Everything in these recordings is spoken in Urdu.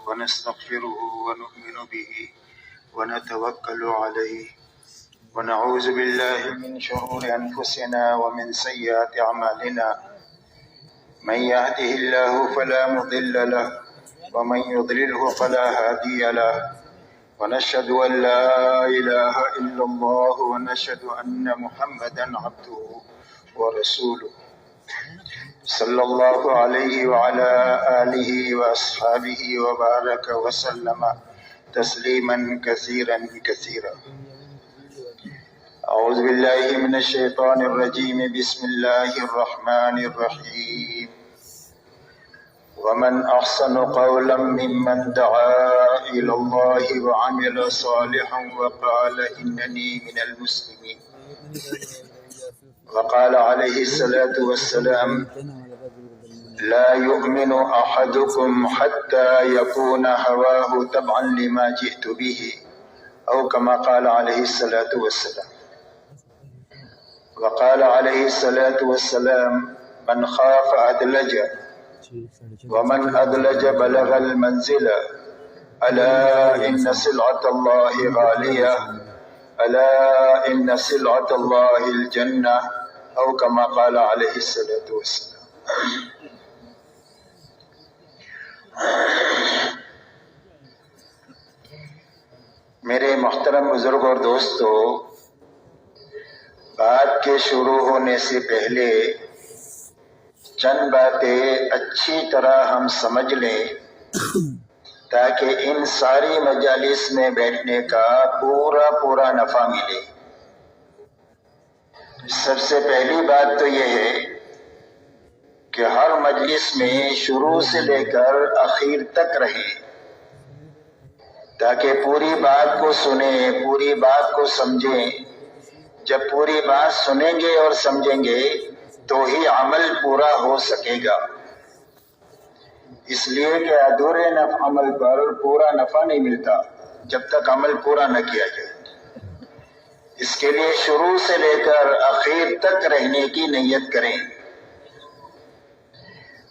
ونستغفره ونؤمن به ونتوكل عليه ونعوذ بالله من شرور أنفسنا ومن سيئات أعمالنا من يهده الله فلا مضل له ومن يضلله فلا هادي له ونشهد أن لا إله إلا الله ونشهد أن محمدا عبده ورسوله صلى الله عليه وعلى آله وأصحابه وبارك وسلم تسليما كثيرا كثيرا. أعوذ بالله من الشيطان الرجيم. بسم الله الرحمن الرحيم. ومن أحسن قولا ممن دعا إلى الله وعمل صالحا وقال إنني من المسلمين. وقال عليه الصلاة والسلام لا يؤمن أحدكم حتى يكون هواه تبعا لما جئت به أو كما قال عليه الصلاة والسلام. وقال عليه الصلاة والسلام من خاف أدلج ومن أدلج بلغ المنزل ألا إن سلعة الله غالية ألا إن سلعة الله الجنة أو كما قال عليه الصلاة والسلام. میرے محترم بزرگ اور دوستو، بات کے شروع ہونے سے پہلے چند باتیں اچھی طرح ہم سمجھ لیں تاکہ ان ساری مجالس میں بیٹھنے کا پورا نفع ملے. سب سے پہلی بات تو یہ ہے کہ ہر مجلس میں شروع سے لے کر اخیر تک رہیں تاکہ پوری بات کو سنیں، پوری بات کو سمجھیں. جب پوری بات سنیں گے اور سمجھیں گے تو ہی عمل پورا ہو سکے گا. اس لیے کہ ادھورے عمل پر پورا نفع نہیں ملتا جب تک عمل پورا نہ کیا جائے. اس کے لیے شروع سے لے کر اخیر تک رہنے کی نیت کریں.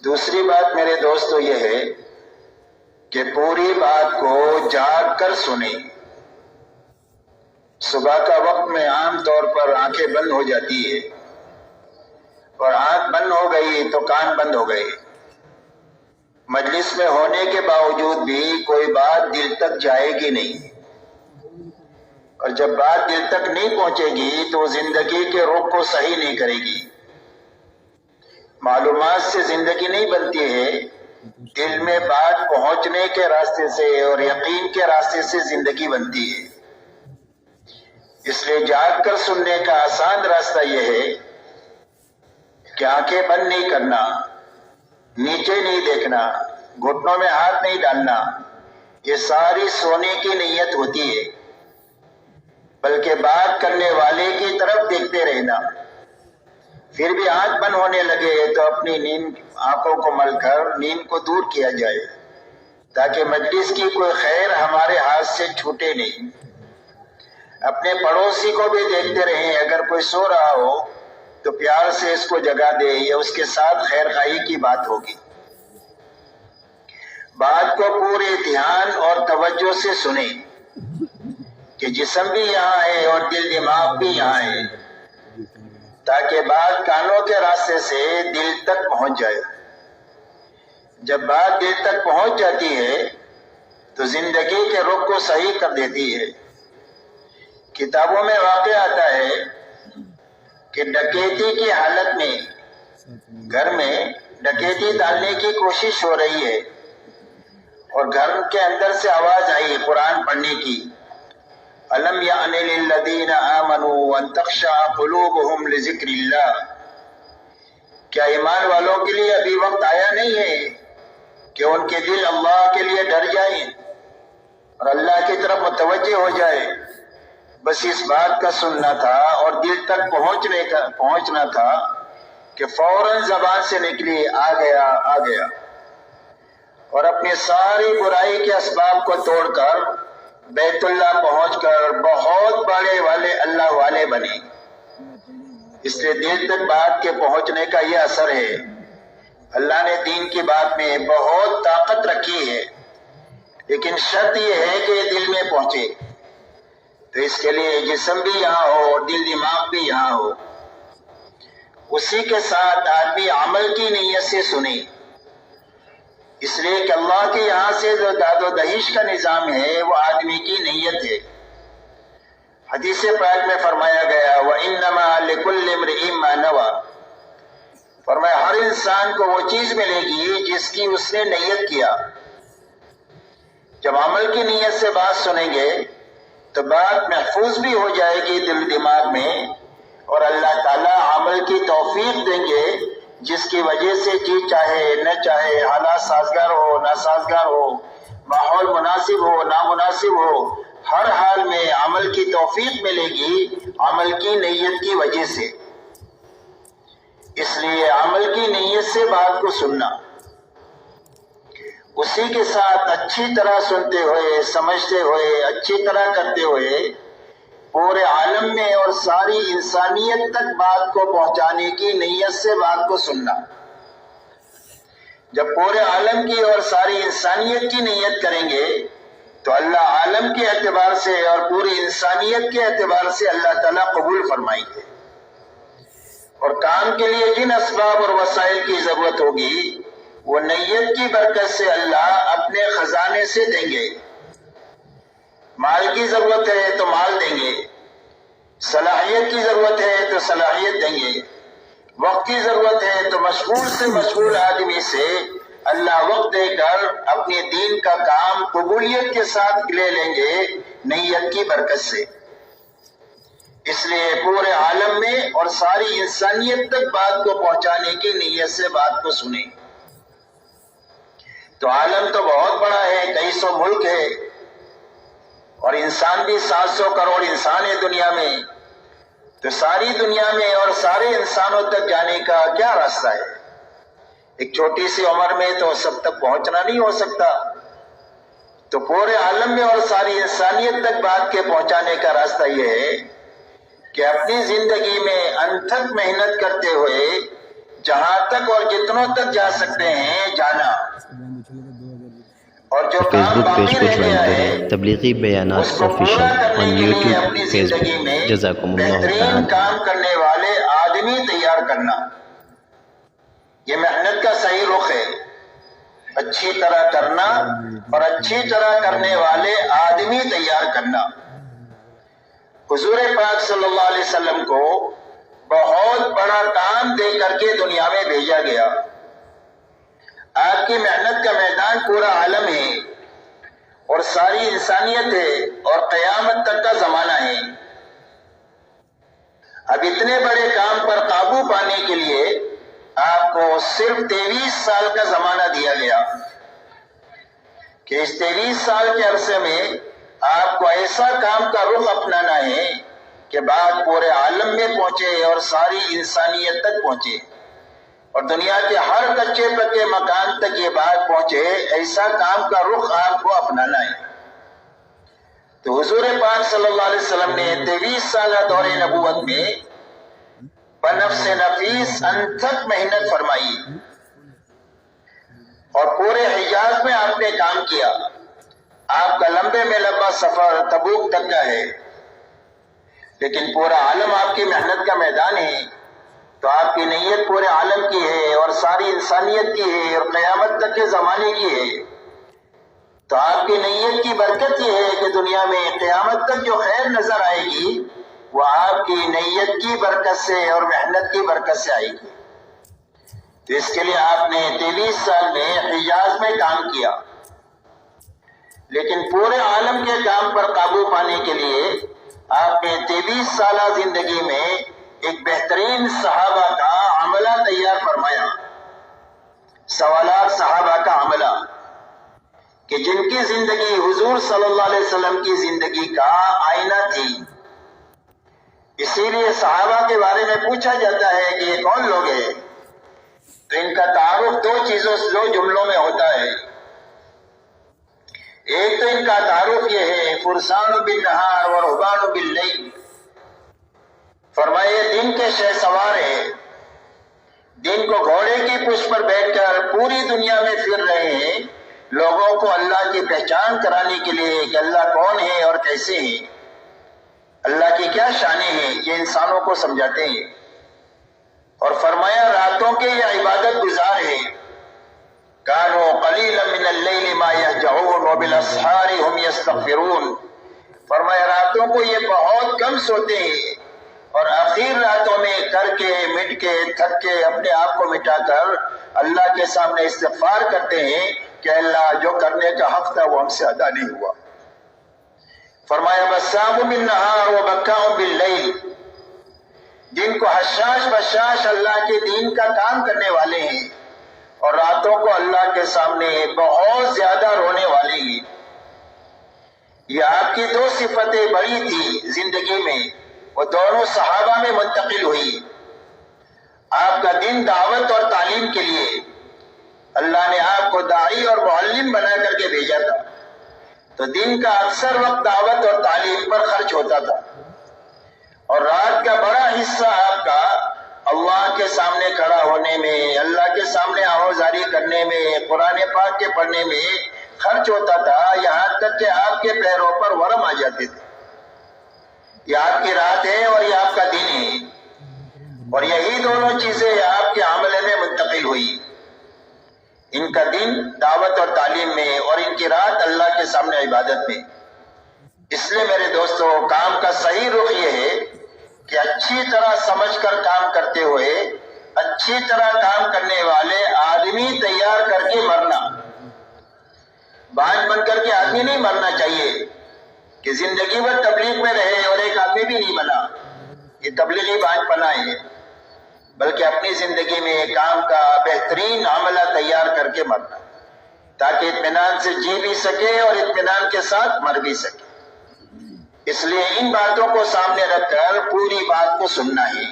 دوسری بات میرے دوستو یہ ہے کہ پوری بات کو جاگ کر سنیں. صبح کا وقت میں عام طور پر آنکھیں بند ہو جاتی ہے اور آنکھ بند ہو گئی تو کان بند ہو گئے. مجلس میں ہونے کے باوجود بھی کوئی بات دل تک جائے گی نہیں، اور جب بات دل تک نہیں پہنچے گی تو زندگی کے رخ کو صحیح نہیں کرے گی. معلومات سے زندگی نہیں بنتی ہے، دل میں بات پہنچنے کے راستے سے اور یقین کے راستے سے زندگی بنتی ہے. اس لیے جاگ کر سننے کا آسان راستہ یہ ہے کہ آنکھیں بند نہیں کرنا، نیچے نہیں دیکھنا، گھٹنوں میں ہاتھ نہیں ڈالنا. یہ ساری سونے کی نیت ہوتی ہے، بلکہ بات کرنے والے کی طرف دیکھتے رہنا. پھر بھی آنکھ بند ہونے لگے تو اپنی نیند آنکھوں کو مل کر نیند کو دور کیا جائے تاکہ مجلس کی کوئی خیر ہمارے ہاتھ سے چھوٹے نہیں. اپنے پڑوسی کو بھی دیکھتے رہیں، اگر کوئی سو رہا ہو تو پیار سے اس کو جگا دے، یا اس کے ساتھ خیر خواہی کی بات ہوگی. بات کو پورے دھیان اور توجہ سے سنیں کہ جسم بھی یہاں ہے اور دل دماغ بھی یہاں ہے، تاکہ بات کانوں کے راستے سے دل تک پہنچ جائے. جب بات دل تک پہنچ جاتی ہے تو زندگی کے رخ کو صحیح کر دیتی ہے. کتابوں میں واقع آتا ہے کہ ڈکیتی کی حالت میں گھر میں ڈکیتی ڈالنے کی کوشش ہو رہی ہے اور گھر کے اندر سے آواز آئی قرآن پڑھنے کی، أَلَمْ يَعْنِ لِلَّذِينَ آمَنُوا أَن تَخْشَعَ قُلُوبُهُمْ لِذِكْرِ اللَّهِ. کیا ایمان والوں کے لیے ابھی وقت آیا نہیں ہے کہ ان کے دل اللہ کے لیے ڈر جائیں اور اللہ کی طرف متوجہ ہو جائے؟ بس اس بات کا سننا تھا اور دل تک پہنچنا تھا کہ فوراً زبان سے نکلی آ گیا اور اپنی ساری برائی کے اسباب کو توڑ کر بیت اللہ پہنچ کر بہت بڑے والے اللہ والے بنے. اس لیے دل تک بات کے پہنچنے کا یہ اثر ہے. اللہ نے دین کی بات میں بہت طاقت رکھی ہے. لیکن شرط یہ ہے کہ یہ دل میں پہنچے، تو اس کے لیے جسم بھی یہاں ہو اور دل دماغ بھی یہاں ہو۔ اسی کے ساتھ آدمی عمل کی نیت سے سنے، اس لیے کہ اللہ کے یہاں سے جو داد و دہیش کا نظام ہے وہ آدمی کی نیت ہے۔ حدیث پاک میں فرمایا گیا وَإِنَّمَا لِكُلِّ امْرِئٍ مَّا نَوَىٰ، فرمایا ہر انسان کو وہ چیز ملے گی جس کی اس نے نیت کیا۔ جب عمل کی نیت سے بات سنیں گے تو بات محفوظ بھی ہو جائے گی دل دماغ میں، اور اللہ تعالیٰ عمل کی توفیق دیں گے، جس کی وجہ سے جی چاہے نہ چاہے، حالات سازگار ہو ناسازگار ہو، ماحول مناسب ہو نامناسب ہو، ہر حال میں عمل کی توفیق ملے گی عمل کی نیت کی وجہ سے۔ اس لیے عمل کی نیت سے بات کو سننا، اسی کے ساتھ اچھی طرح سنتے ہوئے سمجھتے ہوئے اچھی طرح کرتے ہوئے پورے عالم میں اور ساری انسانیت تک بات کو پہنچانے کی نیت سے بات کو سننا۔ جب پورے عالم کی اور ساری انسانیت کی نیت کریں گے تو اللہ عالم کے اعتبار سے اور پوری انسانیت کے اعتبار سے اللہ تعالیٰ قبول فرمائیں گے، اور کام کے لیے جن اسباب اور وسائل کی ضرورت ہوگی وہ نیت کی برکت سے اللہ اپنے خزانے سے دیں گے۔ مال کی ضرورت ہے تو مال دیں گے، صلاحیت کی ضرورت ہے تو صلاحیت دیں گے، وقت کی ضرورت ہے تو مشغول سے مشغول آدمی سے اللہ وقت دے کر اپنے دین کا کام قبولیت کے ساتھ لے لیں گے نیت کی برکت سے۔ اس لیے پورے عالم میں اور ساری انسانیت تک بات کو پہنچانے کی نیت سے بات کو سنیں۔ تو عالم تو بہت بڑا ہے، کئی سو ملک ہے، اور انسان بھی 700 کروڑ انسان ہے دنیا میں، تو ساری دنیا میں اور سارے انسانوں تک جانے کا کیا راستہ ہے؟ ایک چھوٹی سی عمر میں تو سب تک پہنچنا نہیں ہو سکتا، تو پورے عالم میں اور ساری انسانیت تک بات کے پہنچانے کا راستہ یہ ہے کہ اپنی زندگی میں انتھک محنت کرتے ہوئے جہاں تک اور جتنوں تک جا سکتے ہیں جانا، اور جو فیس کام بک پیج باقی کو رہ جوائن گیا ہے کریں، تبلیغی بیانات اس کو آفیشیل پورا کرنے آن کے لیے اپنی یوٹیوب فیس زندگی بک۔ میں جزاکم اللہ بہترین تعالی۔ کام کرنے والے آدمی تیار کرنا، یہ محنت کا صحیح رخ ہے، اچھی طرح کرنا اور اچھی طرح کرنے والے آدمی تیار کرنا۔ حضور پاک صلی اللہ علیہ وسلم کو بہت بڑا کام دے کر کے دنیا میں بھیجا گیا۔ آپ کی محنت کا میدان پورا عالم ہے اور ساری انسانیت ہے اور قیامت تک کا زمانہ ہے۔ اب اتنے بڑے کام پر قابو پانے کے لیے آپ کو صرف 23 سال کا زمانہ دیا گیا کہ اس 23 سال کے عرصے میں آپ کو ایسا کام کا رخ اپنانا ہے کہ بات پورے عالم میں پہنچے اور ساری انسانیت تک پہنچے، اور دنیا کے ہر کچے پکے مکان تک یہ بات پہنچے، ایسا کام کا رخ آپ کو اپنانا ہے۔ تو حضور پاک صلی اللہ علیہ وسلم نے 23 سالہ دور نبوت میں بنفس نفیس انتھک محنت فرمائی، اور پورے حجاز میں آپ نے کام کیا۔ آپ کا لمبے میں لمبا سفر تبوک تک کا ہے، لیکن پورا عالم آپ کی محنت کا میدان ہے، تو آپ کی نیت پورے عالم کی ہے اور ساری انسانیت کی ہے اور قیامت تک کے زمانے کی ہے۔ تو آپ کی نیت کی برکت یہ ہے کہ دنیا میں قیامت تک جو خیر نظر آئے گی وہ آپ کی نیت کی برکت سے اور محنت کی برکت سے آئے گی۔ تو اس کے لیے آپ نے 23 سال میں حجاز میں کام کیا، لیکن پورے عالم کے کام پر قابو پانے کے لیے آپ نے 23 سالہ زندگی میں ایک بہترین صحابہ کا عملہ تیار فرمایا، سوالات صحابہ کا عملہ، کہ جن کی زندگی حضور صلی اللہ علیہ وسلم کی زندگی کا آئینہ تھی۔ اسی لیے صحابہ کے بارے میں پوچھا جاتا ہے کہ یہ کون لوگ ہیں، تو ان کا تعارف دو جملوں میں ہوتا ہے۔ ایک تو ان کا تعارف یہ ہے فرسان بالنہار و رہبان باللیل، فرمائے دن کے شہ سوار ہیں، دن کو گھوڑے کی پشت پر بیٹھ کر پوری دنیا میں پھر رہے ہیں، لوگوں کو اللہ کی پہچان کرانے کے لیے کہ اللہ کون ہے اور کیسے ہے، اللہ کی کیا شانیں ہیں، یہ انسانوں کو سمجھاتے ہیں۔ اور فرمایا راتوں کے یہ عبادت گزار ہیں، کانوا قلیلا من اللیل ما یہجعون وبالاسحار ہم یستغفرون، فرمایا راتوں کو یہ بہت کم سوتے ہیں اور آخر راتوں میں کر کے مٹ کے تھک کے اپنے آپ کو مٹا کر اللہ کے سامنے استغفار کرتے ہیں کہ اللہ جو کرنے کا حق تھا وہ ہم سے ادا نہیں ہوا۔ فرمایا بسام بالنہار وبکام باللیل، جن کو حشاش بشاش اللہ کے دین کا کام کرنے والے ہیں اور راتوں کو اللہ کے سامنے بہت زیادہ رونے والے ہیں۔ یہ آپ کی دو صفتیں بڑی تھی زندگی میں، وہ دونوں صحابہ میں منتقل ہوئی۔ آپ کا دین دعوت اور تعلیم کے لیے اللہ نے آپ کو داعی اور معلم بنا کر کے بھیجا تھا، تو دین کا اکثر وقت دعوت اور تعلیم پر خرچ ہوتا تھا، اور رات کا بڑا حصہ آپ کا اللہ کے سامنے کھڑا ہونے میں، اللہ کے سامنے آہوزاری کرنے میں، قرآن پاک کے پڑھنے میں خرچ ہوتا تھا، یہاں تک کہ آپ کے پیروں پر ورم آ جاتے تھے۔ یہ آپ کی رات ہے اور یہ آپ کا دن ہے، اور یہی دونوں چیزیں آپ کے عمل میں منتقل ہوئی، ان کا دن دعوت اور تعلیم میں اور ان کی رات اللہ کے سامنے عبادت میں۔ اس لیے میرے دوستو کام کا صحیح رخ یہ ہے کہ اچھی طرح سمجھ کر کام کرتے ہوئے اچھی طرح کام کرنے والے آدمی تیار کر کے مرنا، بانج بن کر کے آدمی نہیں مرنا چاہیے کہ زندگی بھر تبلیغ میں رہے اور ایک آدمی بھی نہیں بنا، یہ تبلیغی بانج پنا ہے، بلکہ اپنی زندگی میں کام کا بہترین عملہ تیار کر کے مرنا تاکہ اطمینان سے جی بھی سکے اور اطمینان کے ساتھ مر بھی سکے۔ اس لیے ان باتوں کو سامنے رکھ کر پوری بات کو سننا ہے،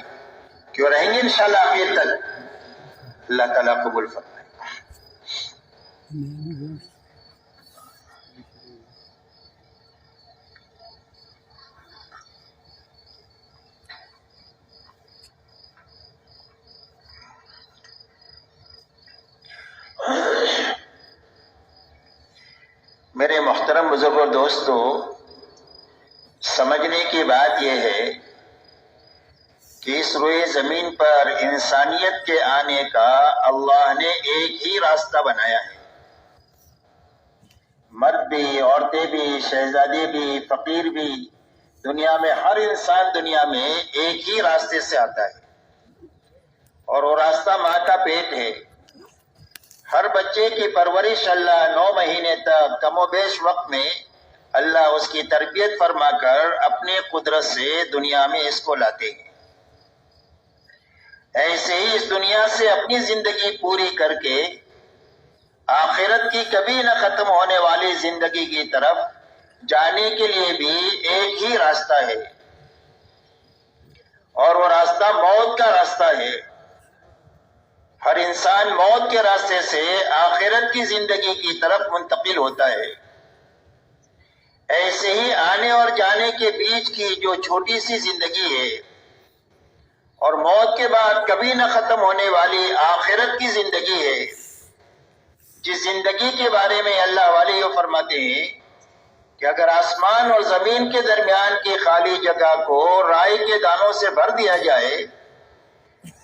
کیوں رہیں گے انشاءاللہ آخر تک۔ اللہ تعالیٰ قبول فرمائے۔ میرے محترم بزرگ اور دوستو، سمجھنے کی بات یہ ہے کہ اس روئے زمین پر انسانیت کے آنے کا اللہ نے ایک ہی راستہ بنایا ہے۔ مرد بھی، عورتیں بھی، شہزادے بھی، فقیر بھی، دنیا میں ہر انسان دنیا میں ایک ہی راستے سے آتا ہے، اور وہ راستہ ماں کا پیٹ ہے۔ ہر بچے کی پرورش اللہ 9 مہینے تک کم و بیش وقت میں اللہ اس کی تربیت فرما کر اپنے قدرت سے دنیا میں اس کو لاتے ہیں۔ ایسے ہی اس دنیا سے اپنی زندگی پوری کر کے آخرت کی کبھی نہ ختم ہونے والی زندگی کی طرف جانے کے لیے بھی ایک ہی راستہ ہے، اور وہ راستہ موت کا راستہ ہے۔ ہر انسان موت کے راستے سے آخرت کی زندگی کی طرف منتقل ہوتا ہے۔ ایسے ہی آنے اور جانے کے بیچ کی جو چھوٹی سی زندگی ہے اور موت کے بعد کبھی نہ ختم ہونے والی آخرت کی زندگی ہے، جس زندگی کے بارے میں اللہ والے یہ فرماتے ہیں کہ اگر آسمان اور زمین کے درمیان کی خالی جگہ کو رائی کے دانوں سے بھر دیا جائے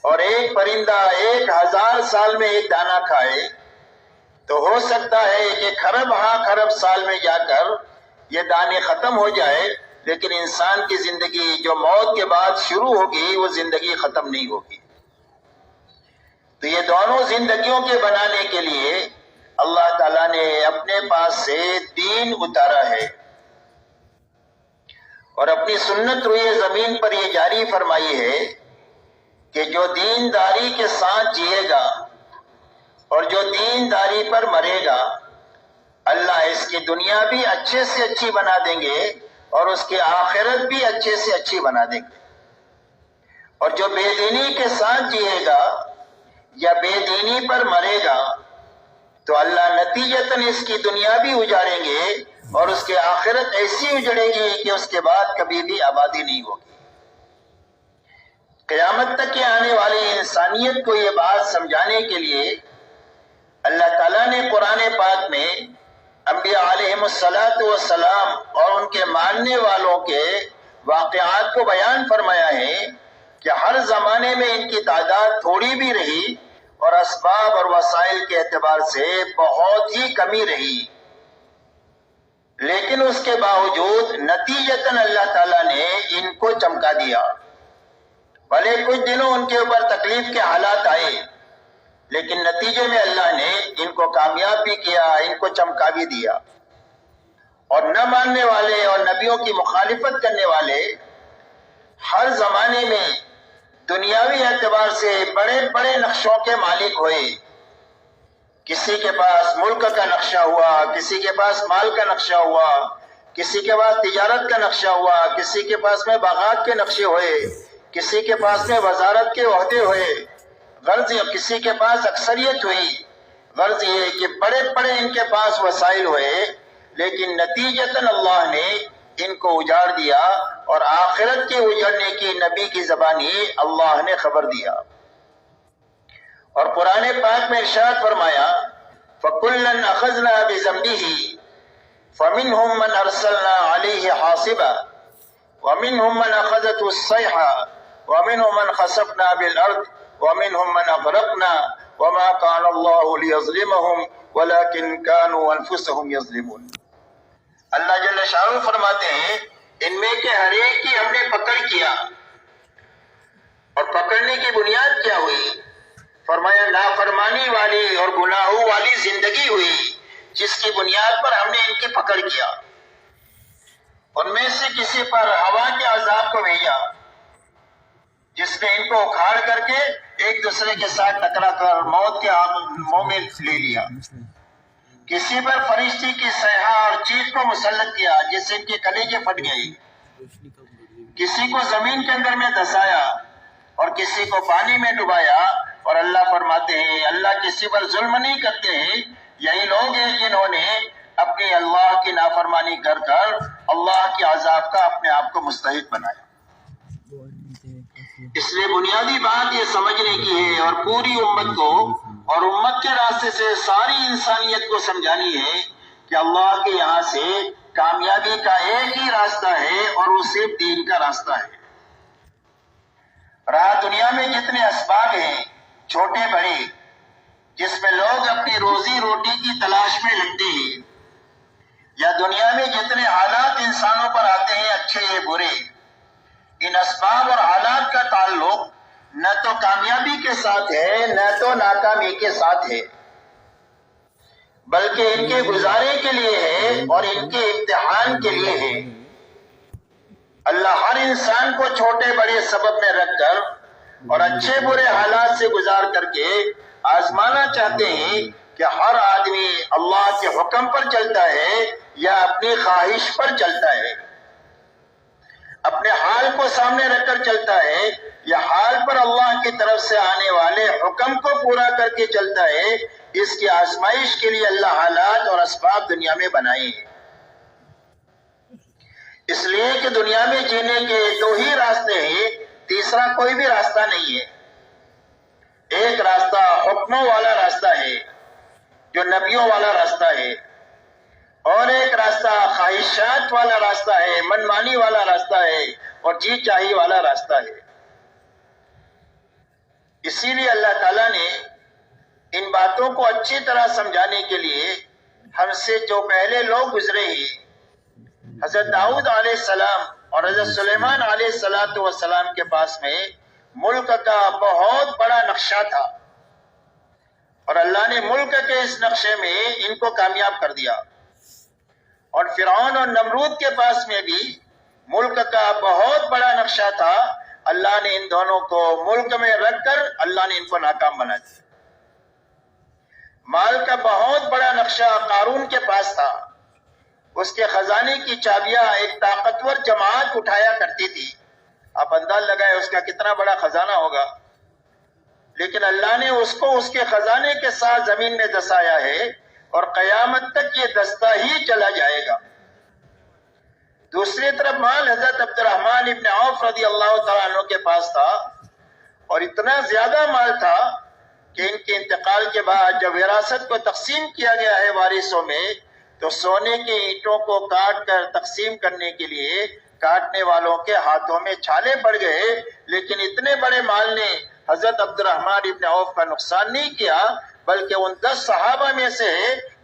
اور ایک پرندہ 1000 سال میں ایک دانہ کھائے تو ہو سکتا ہے کہ خرب خرب سال میں جا کر یہ دانے ختم ہو جائے، لیکن انسان کی زندگی جو موت کے بعد شروع ہوگی وہ زندگی ختم نہیں ہوگی۔ تو یہ دونوں زندگیوں کے بنانے کے لیے اللہ تعالیٰ نے اپنے پاس سے دین اتارا ہے، اور اپنی سنت روئے زمین پر یہ جاری فرمائی ہے کہ جو دینداری کے ساتھ جیے گا اور جو دینداری پر مرے گا، اللہ اس کی دنیا بھی اچھے سے اچھی بنا دیں گے اور اس کی آخرت بھی اچھے سے اچھی بنا دیں گے۔ اور جو بے دینی کے ساتھ جیے گا یا بے دینی پر مرے گا تو اللہ نتیجتاً اس کی دنیا بھی اجاڑیں گے اور اس کی آخرت ایسی اجڑے گی کہ اس کے بعد کبھی بھی آبادی نہیں ہوگی۔ قیامت تک کے آنے والی انسانیت کو یہ بات سمجھانے کے لیے اللہ تعالیٰ نے قرآن پاک میں انبیاء علیہم السلام اور ان کے ماننے والوں کے واقعات کو بیان فرمایا ہے کہ ہر زمانے میں ان کی تعداد تھوڑی بھی رہی اور اسباب اور وسائل کے اعتبار سے بہت ہی کمی رہی، لیکن اس کے باوجود نتیجتاً اللہ تعالیٰ نے ان کو چمکا دیا۔ بھلے کچھ دنوں ان کے اوپر تکلیف کے حالات آئے، لیکن نتیجے میں اللہ نے ان کو کامیاب بھی کیا، ان کو چمکا بھی دیا۔ اور نہ ماننے والے اور نبیوں کی مخالفت کرنے والے ہر زمانے میں دنیاوی اعتبار سے بڑے بڑے نقشوں کے مالک ہوئے۔ کسی کے پاس ملک کا نقشہ ہوا، کسی کے پاس مال کا نقشہ ہوا، کسی کے پاس تجارت کا نقشہ ہوا، کسی کے پاس میں باغات کے نقشے ہوئے، کسی کے پاس میں وزارت کے عہدے ہوئے، غرض کسی کے پاس اکثریت ہوئی۔ غرض یہ کہ بڑے بڑے ان کے پاس وسائل ہوئے، لیکن نتیجتاً اللہ نے ان کو اجاڑ دیا، اور آخرت کے اجڑنے کی نبی کی زبانی اللہ نے خبر دیا۔ اور قرآن پاک میں ارشاد فرمایا فَكُلًّا أَخَذْنَا بِذَنبِهِ فَمِنْهُمْ مَنْ أَرْسَلْنَا عَلَيْهِ حَاصِبًا وَمِنْهُمْ مَنْ أَخَذَتْهُ الصَّيْحَةُ وَمِنْهُمْ مَنْ خَسَفْنَا بِالْأَرْضِ وَمِنْهُمْ مَنْ أَغْرَقْنَا وَمَا كَانَ اللَّهُ لِيَظْلِمَهُمْ وَلَكِنْ كَانُوا أَنفُسَهُمْ يَظْلِمُونَ۔ اللہ جل شانہ فرماتے ہیں ان میں کے ہر ایک کی ہم نے پکڑ کیا، اور پکڑنے کی بنیاد کیا ہوئی؟ فرمایا نافرمانی والی اور گناہوں والی زندگی ہوئی، جس کی بنیاد پر ہم نے ان کی پکڑ کیا۔ ان میں سے کسی پر ہوا کے عذاب کو بھیجا، جس نے ان کو اکھاڑ کر کے ایک دوسرے کے ساتھ ٹکرا کر موت کے منہ میں لے لیا۔ کسی پر فرشتے کی صیحہ اور چیخ کو مسلط کیا، جس سے ان کے کلیجے پھٹ گئے۔ کسی کو زمین کے اندر میں دھسایا اور کسی کو پانی میں ڈبایا۔ اور اللہ فرماتے ہیں اللہ کسی پر ظلم نہیں کرتے ہیں، یہی لوگ ہیں جنہوں نے اپنی اللہ کی نافرمانی کر کر اللہ کے عذاب کا اپنے آپ کو مستحق بنایا۔ اس لیے بنیادی بات یہ سمجھنے کی ہے اور پوری امت کو اور امت کے راستے سے ساری انسانیت کو سمجھانی ہے کہ اللہ کے یہاں سے کامیابی کا ایک ہی راستہ ہے، اور وہ صرف دین کا راستہ ہے۔ رہا دنیا میں جتنے اسباب ہیں چھوٹے بڑے، جس میں لوگ اپنی روزی روٹی کی تلاش میں لگتے ہیں، یا دنیا میں جتنے حالات انسانوں پر آتے ہیں اچھے یا برے، ان اسباب اور حالات کا تعلق نہ تو کامیابی کے ساتھ ہے نہ تو ناکامی کے ساتھ ہے، بلکہ ان کے گزارے کے لیے ہے اور ان کے امتحان کے لیے ہے۔ اللہ ہر انسان کو چھوٹے بڑے سبب میں رکھ کر اور اچھے برے حالات سے گزار کر کے آزمانا چاہتے ہیں کہ ہر آدمی اللہ کے حکم پر چلتا ہے یا اپنی خواہش پر چلتا ہے، اپنے حال کو سامنے رکھ کر چلتا ہے یا حال پر اللہ کی طرف سے آنے والے حکم کو پورا کر کے چلتا ہے۔ اس کی آزمائش کے لیے اللہ حالات اور اسباب دنیا میں بنائے ہیں، اس لیے کہ دنیا میں جینے کے دو ہی راستے ہیں، تیسرا کوئی بھی راستہ نہیں ہے۔ ایک راستہ حکموں والا راستہ ہے جو نبیوں والا راستہ ہے، اور ایک راستہ خواہشات والا راستہ ہے، منمانی والا راستہ ہے اور جی چاہی والا راستہ ہے۔ اسی لیے اللہ تعالیٰ نے ان باتوں کو اچھی طرح سمجھانے کے لیے ہم سے جو پہلے لوگ گزرے ہیں، حضرت داؤد علیہ السلام اور حضرت سلیمان علیہ السلام کے پاس میں ملک کا بہت بڑا نقشہ تھا، اور اللہ نے ملک کے اس نقشے میں ان کو کامیاب کر دیا۔ اور فرعون اور نمرود کے پاس میں بھی ملک کا بہت بڑا نقشہ تھا، اللہ نے ان دونوں کو ملک میں رکھ کر اللہ نے ان کو ناکام بنا دیا۔ مال کا بہت بڑا نقشہ قارون کے پاس تھا، اس کے خزانے کی چابیاں ایک طاقتور جماعت اٹھایا کرتی تھی، آپ انداز لگائے اس کا کتنا بڑا خزانہ ہوگا، لیکن اللہ نے اس کو اس کے خزانے کے ساتھ زمین میں دسایا ہے، اور قیامت تک یہ دستہ ہی چلا جائے گا۔ دوسری طرف مال حضرت عبد الرحمن ابن عوف رضی اللہ تعالیٰ عنہ کے پاس تھا، اور اتنا زیادہ مال تھا کہ ان کے انتقال کے بعد جب وراثت کو تقسیم کیا گیا ہے وارثوں میں، تو سونے کی اینٹوں کو کاٹ کر تقسیم کرنے کے لیے کاٹنے والوں کے ہاتھوں میں چھالے پڑ گئے، لیکن اتنے بڑے مال نے حضرت عبد الرحمن ابن عوف کا نقصان نہیں کیا، بلکہ ان 10 صحابہ میں سے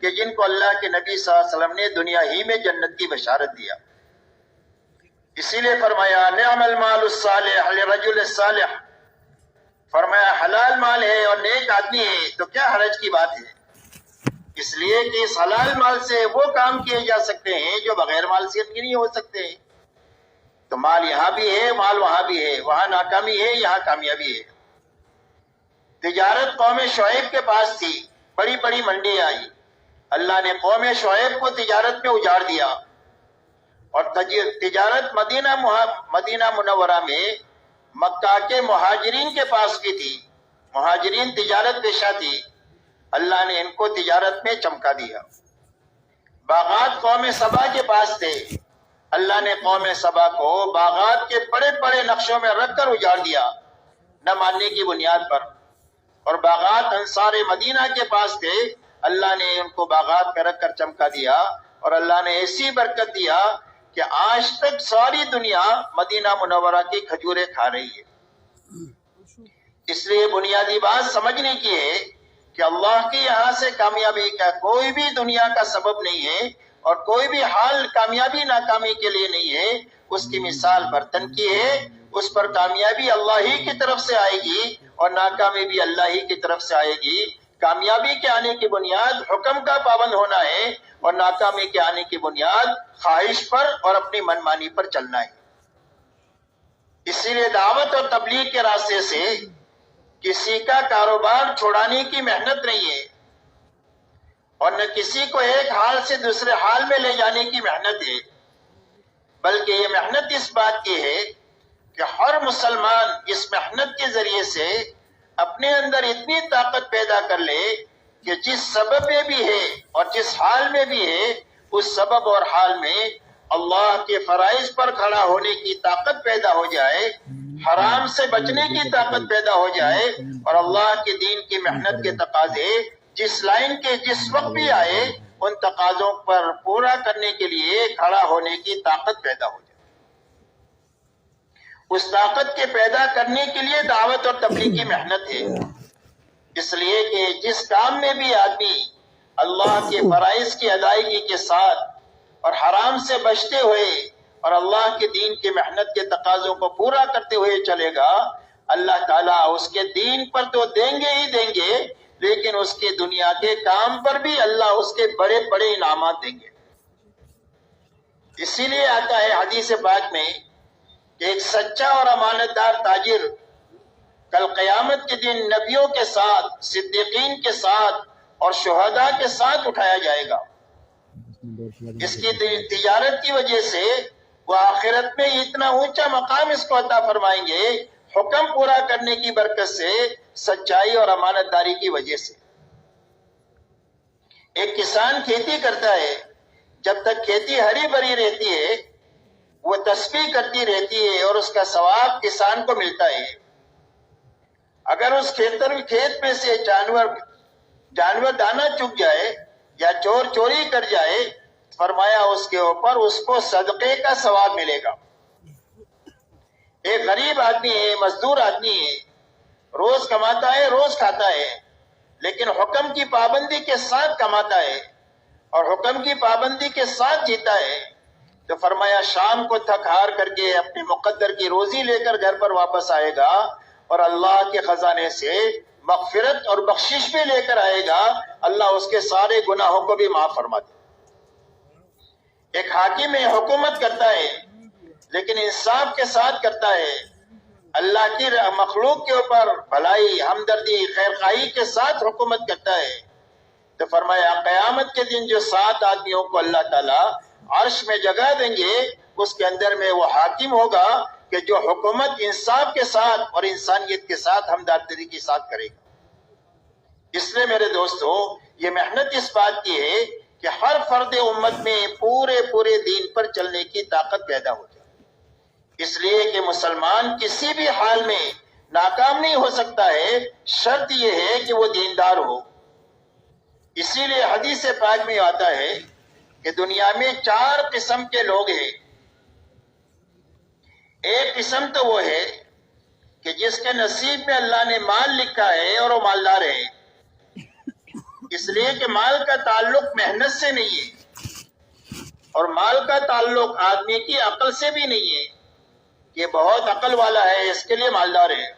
کہ جن کو اللہ کے نبی صلی اللہ علیہ وسلم نے دنیا ہی میں جنت کی بشارت دیا۔ اسی لیے فرمایا نعم المال الصالح للرجل الصالح، فرمایا حلال مال ہے اور نیک آدمی ہے تو کیا حرج کی بات ہے، اس لیے کہ اس حلال مال سے وہ کام کیے جا سکتے ہیں جو بغیر مال سے نہیں ہو سکتے ہیں۔ تو مال یہاں بھی ہے، مال وہاں بھی ہے، وہاں ناکامی ہے، یہاں کامیابی ہے۔ تجارت قوم شعیب کے پاس تھی، بڑی بڑی منڈی آئی، اللہ نے قوم شعیب کو تجارت میں اجاڑ دیا، اور تجارت مدینہ منورہ میں مکہ کے مہاجرین کے پاس بھی تھی، مہاجرین تجارت پیشہ تھی، اللہ نے ان کو تجارت میں چمکا دیا۔ باغات قوم سبا کے پاس تھے، اللہ نے قوم سبا کو باغات کے بڑے بڑے نقشوں میں رکھ کر اجاڑ دیا، نہ ماننے کی بنیاد پر۔ اور باغات انصار مدینہ کے پاس تھے، اللہ نے ان کو باغات میں رکھ کر چمکا دیا، اور اللہ نے ایسی برکت دیا کہ آج تک ساری دنیا مدینہ منورہ کی کھجوریں کھا رہی ہے۔ اس لیے بنیادی بات سمجھنے کی ہے کہ اللہ کے یہاں سے کامیابی کا کوئی بھی دنیا کا سبب نہیں ہے، اور کوئی بھی حال کامیابی ناکامی کے لیے نہیں ہے۔ اس کی مثال برتن کی ہے، اس پر کامیابی اللہ ہی کی طرف سے آئے گی اور ناکامی بھی اللہ ہی کی طرف سے آئے گی۔ کامیابی کے آنے کی بنیاد حکم کا پابند ہونا ہے، اور ناکامی کے آنے کی بنیاد خواہش پر اور اپنی منمانی پر چلنا ہے۔ اسی لیے دعوت اور تبلیغ کے راستے سے کسی کا کاروبار چھوڑانے کی محنت نہیں ہے، اور نہ کسی کو ایک حال سے دوسرے حال میں لے جانے کی محنت ہے، بلکہ یہ محنت اس بات کی ہے کہ ہر مسلمان اس محنت کے ذریعے سے اپنے اندر اتنی طاقت پیدا کر لے کہ جس سبب میں بھی ہے اور جس حال میں بھی ہے، اس سبب اور حال میں اللہ کے فرائض پر کھڑا ہونے کی طاقت پیدا ہو جائے، حرام سے بچنے کی طاقت پیدا ہو جائے، اور اللہ کے دین کی محنت کے تقاضے جس لائن کے جس وقت بھی آئے ان تقاضوں پر پورا کرنے کے لیے کھڑا ہونے کی طاقت پیدا ہو جائے۔ اس طاقت کے پیدا کرنے کے لیے دعوت اور تبلیغ کی محنت ہے، اس لیے کہ جس کام میں بھی آدمی اللہ کے فرائض کی ادائیگی کے ساتھ اور حرام سے بچتے ہوئے اور اللہ کے دین کی محنت کے تقاضوں کو پورا کرتے ہوئے چلے گا، اللہ تعالیٰ اس کے دین پر تو دیں گے ہی دیں گے، لیکن اس کے دنیا کے کام پر بھی اللہ اس کے بڑے بڑے انعامات دیں گے۔ اسی لیے آتا ہے حدیث پاک میں کہ ایک سچا اور امانت دار تاجر کل قیامت کے دن نبیوں کے ساتھ، صدیقین کے ساتھ اور شہداء کے ساتھ اٹھایا جائے گا۔ اس کی تجارت کی وجہ سے وہ آخرت میں اتنا اونچا مقام اس کو عطا فرمائیں گے، حکم پورا کرنے کی برکت سے، سچائی اور امانت داری کی وجہ سے۔ ایک کسان کھیتی کرتا ہے، جب تک کھیتی ہری بھری رہتی ہے وہ تسبیح کرتی رہتی ہے اور اس کا ثواب کسان کو ملتا ہے۔ اگر اس کھیت میں سے جانور دانا چگ جائے یا چور چوری کر جائے، فرمایا اس کے اوپر اس کو صدقے کا ثواب ملے گا۔ ایک غریب آدمی ہے، مزدور آدمی ہے، روز کماتا ہے، روز کھاتا ہے، لیکن حکم کی پابندی کے ساتھ کماتا ہے اور حکم کی پابندی کے ساتھ جیتا ہے، تو فرمایا شام کو تھک ہار کر کے اپنے مقدر کی روزی لے کر گھر پر واپس آئے گا اور اللہ کے خزانے سے مغفرت اور بخشش بھی لے کر آئے گا، اللہ اس کے سارے گناہوں کو بھی معاف فرما دے۔ ایک حاکم حکومت کرتا ہے لیکن انصاف کے ساتھ کرتا ہے، اللہ کی مخلوق کے اوپر بھلائی، ہمدردی، خیرخواہی کے ساتھ حکومت کرتا ہے، تو فرمایا قیامت کے دن جو 7 آدمیوں کو اللہ تعالیٰ عرش میں جگہ دیں گے، اس کے اندر میں وہ حاکم ہوگا کہ جو حکومت انصاف کے ساتھ اور انسانیت کے ساتھ ہمدردی کے ساتھ کرے گا۔ اس لیے میرے دوستو، یہ محنت اس بات کی ہے کہ ہر فرد امت میں پورے دین پر چلنے کی طاقت پیدا ہو جائے، اس لیے کہ مسلمان کسی بھی حال میں ناکام نہیں ہو سکتا ہے، شرط یہ ہے کہ وہ دیندار ہو۔ اسی لیے حدیث پاک میں آتا ہے کہ دنیا میں 4 قسم کے لوگ ہیں۔ ایک قسم تو وہ ہے کہ جس کے نصیب میں اللہ نے مال لکھا ہے اور وہ مالدار ہے، اس لیے کہ مال کا تعلق محنت سے نہیں ہے، اور مال کا تعلق آدمی کی عقل سے بھی نہیں ہے، یہ بہت عقل والا ہے اس کے لیے مالدار ہے،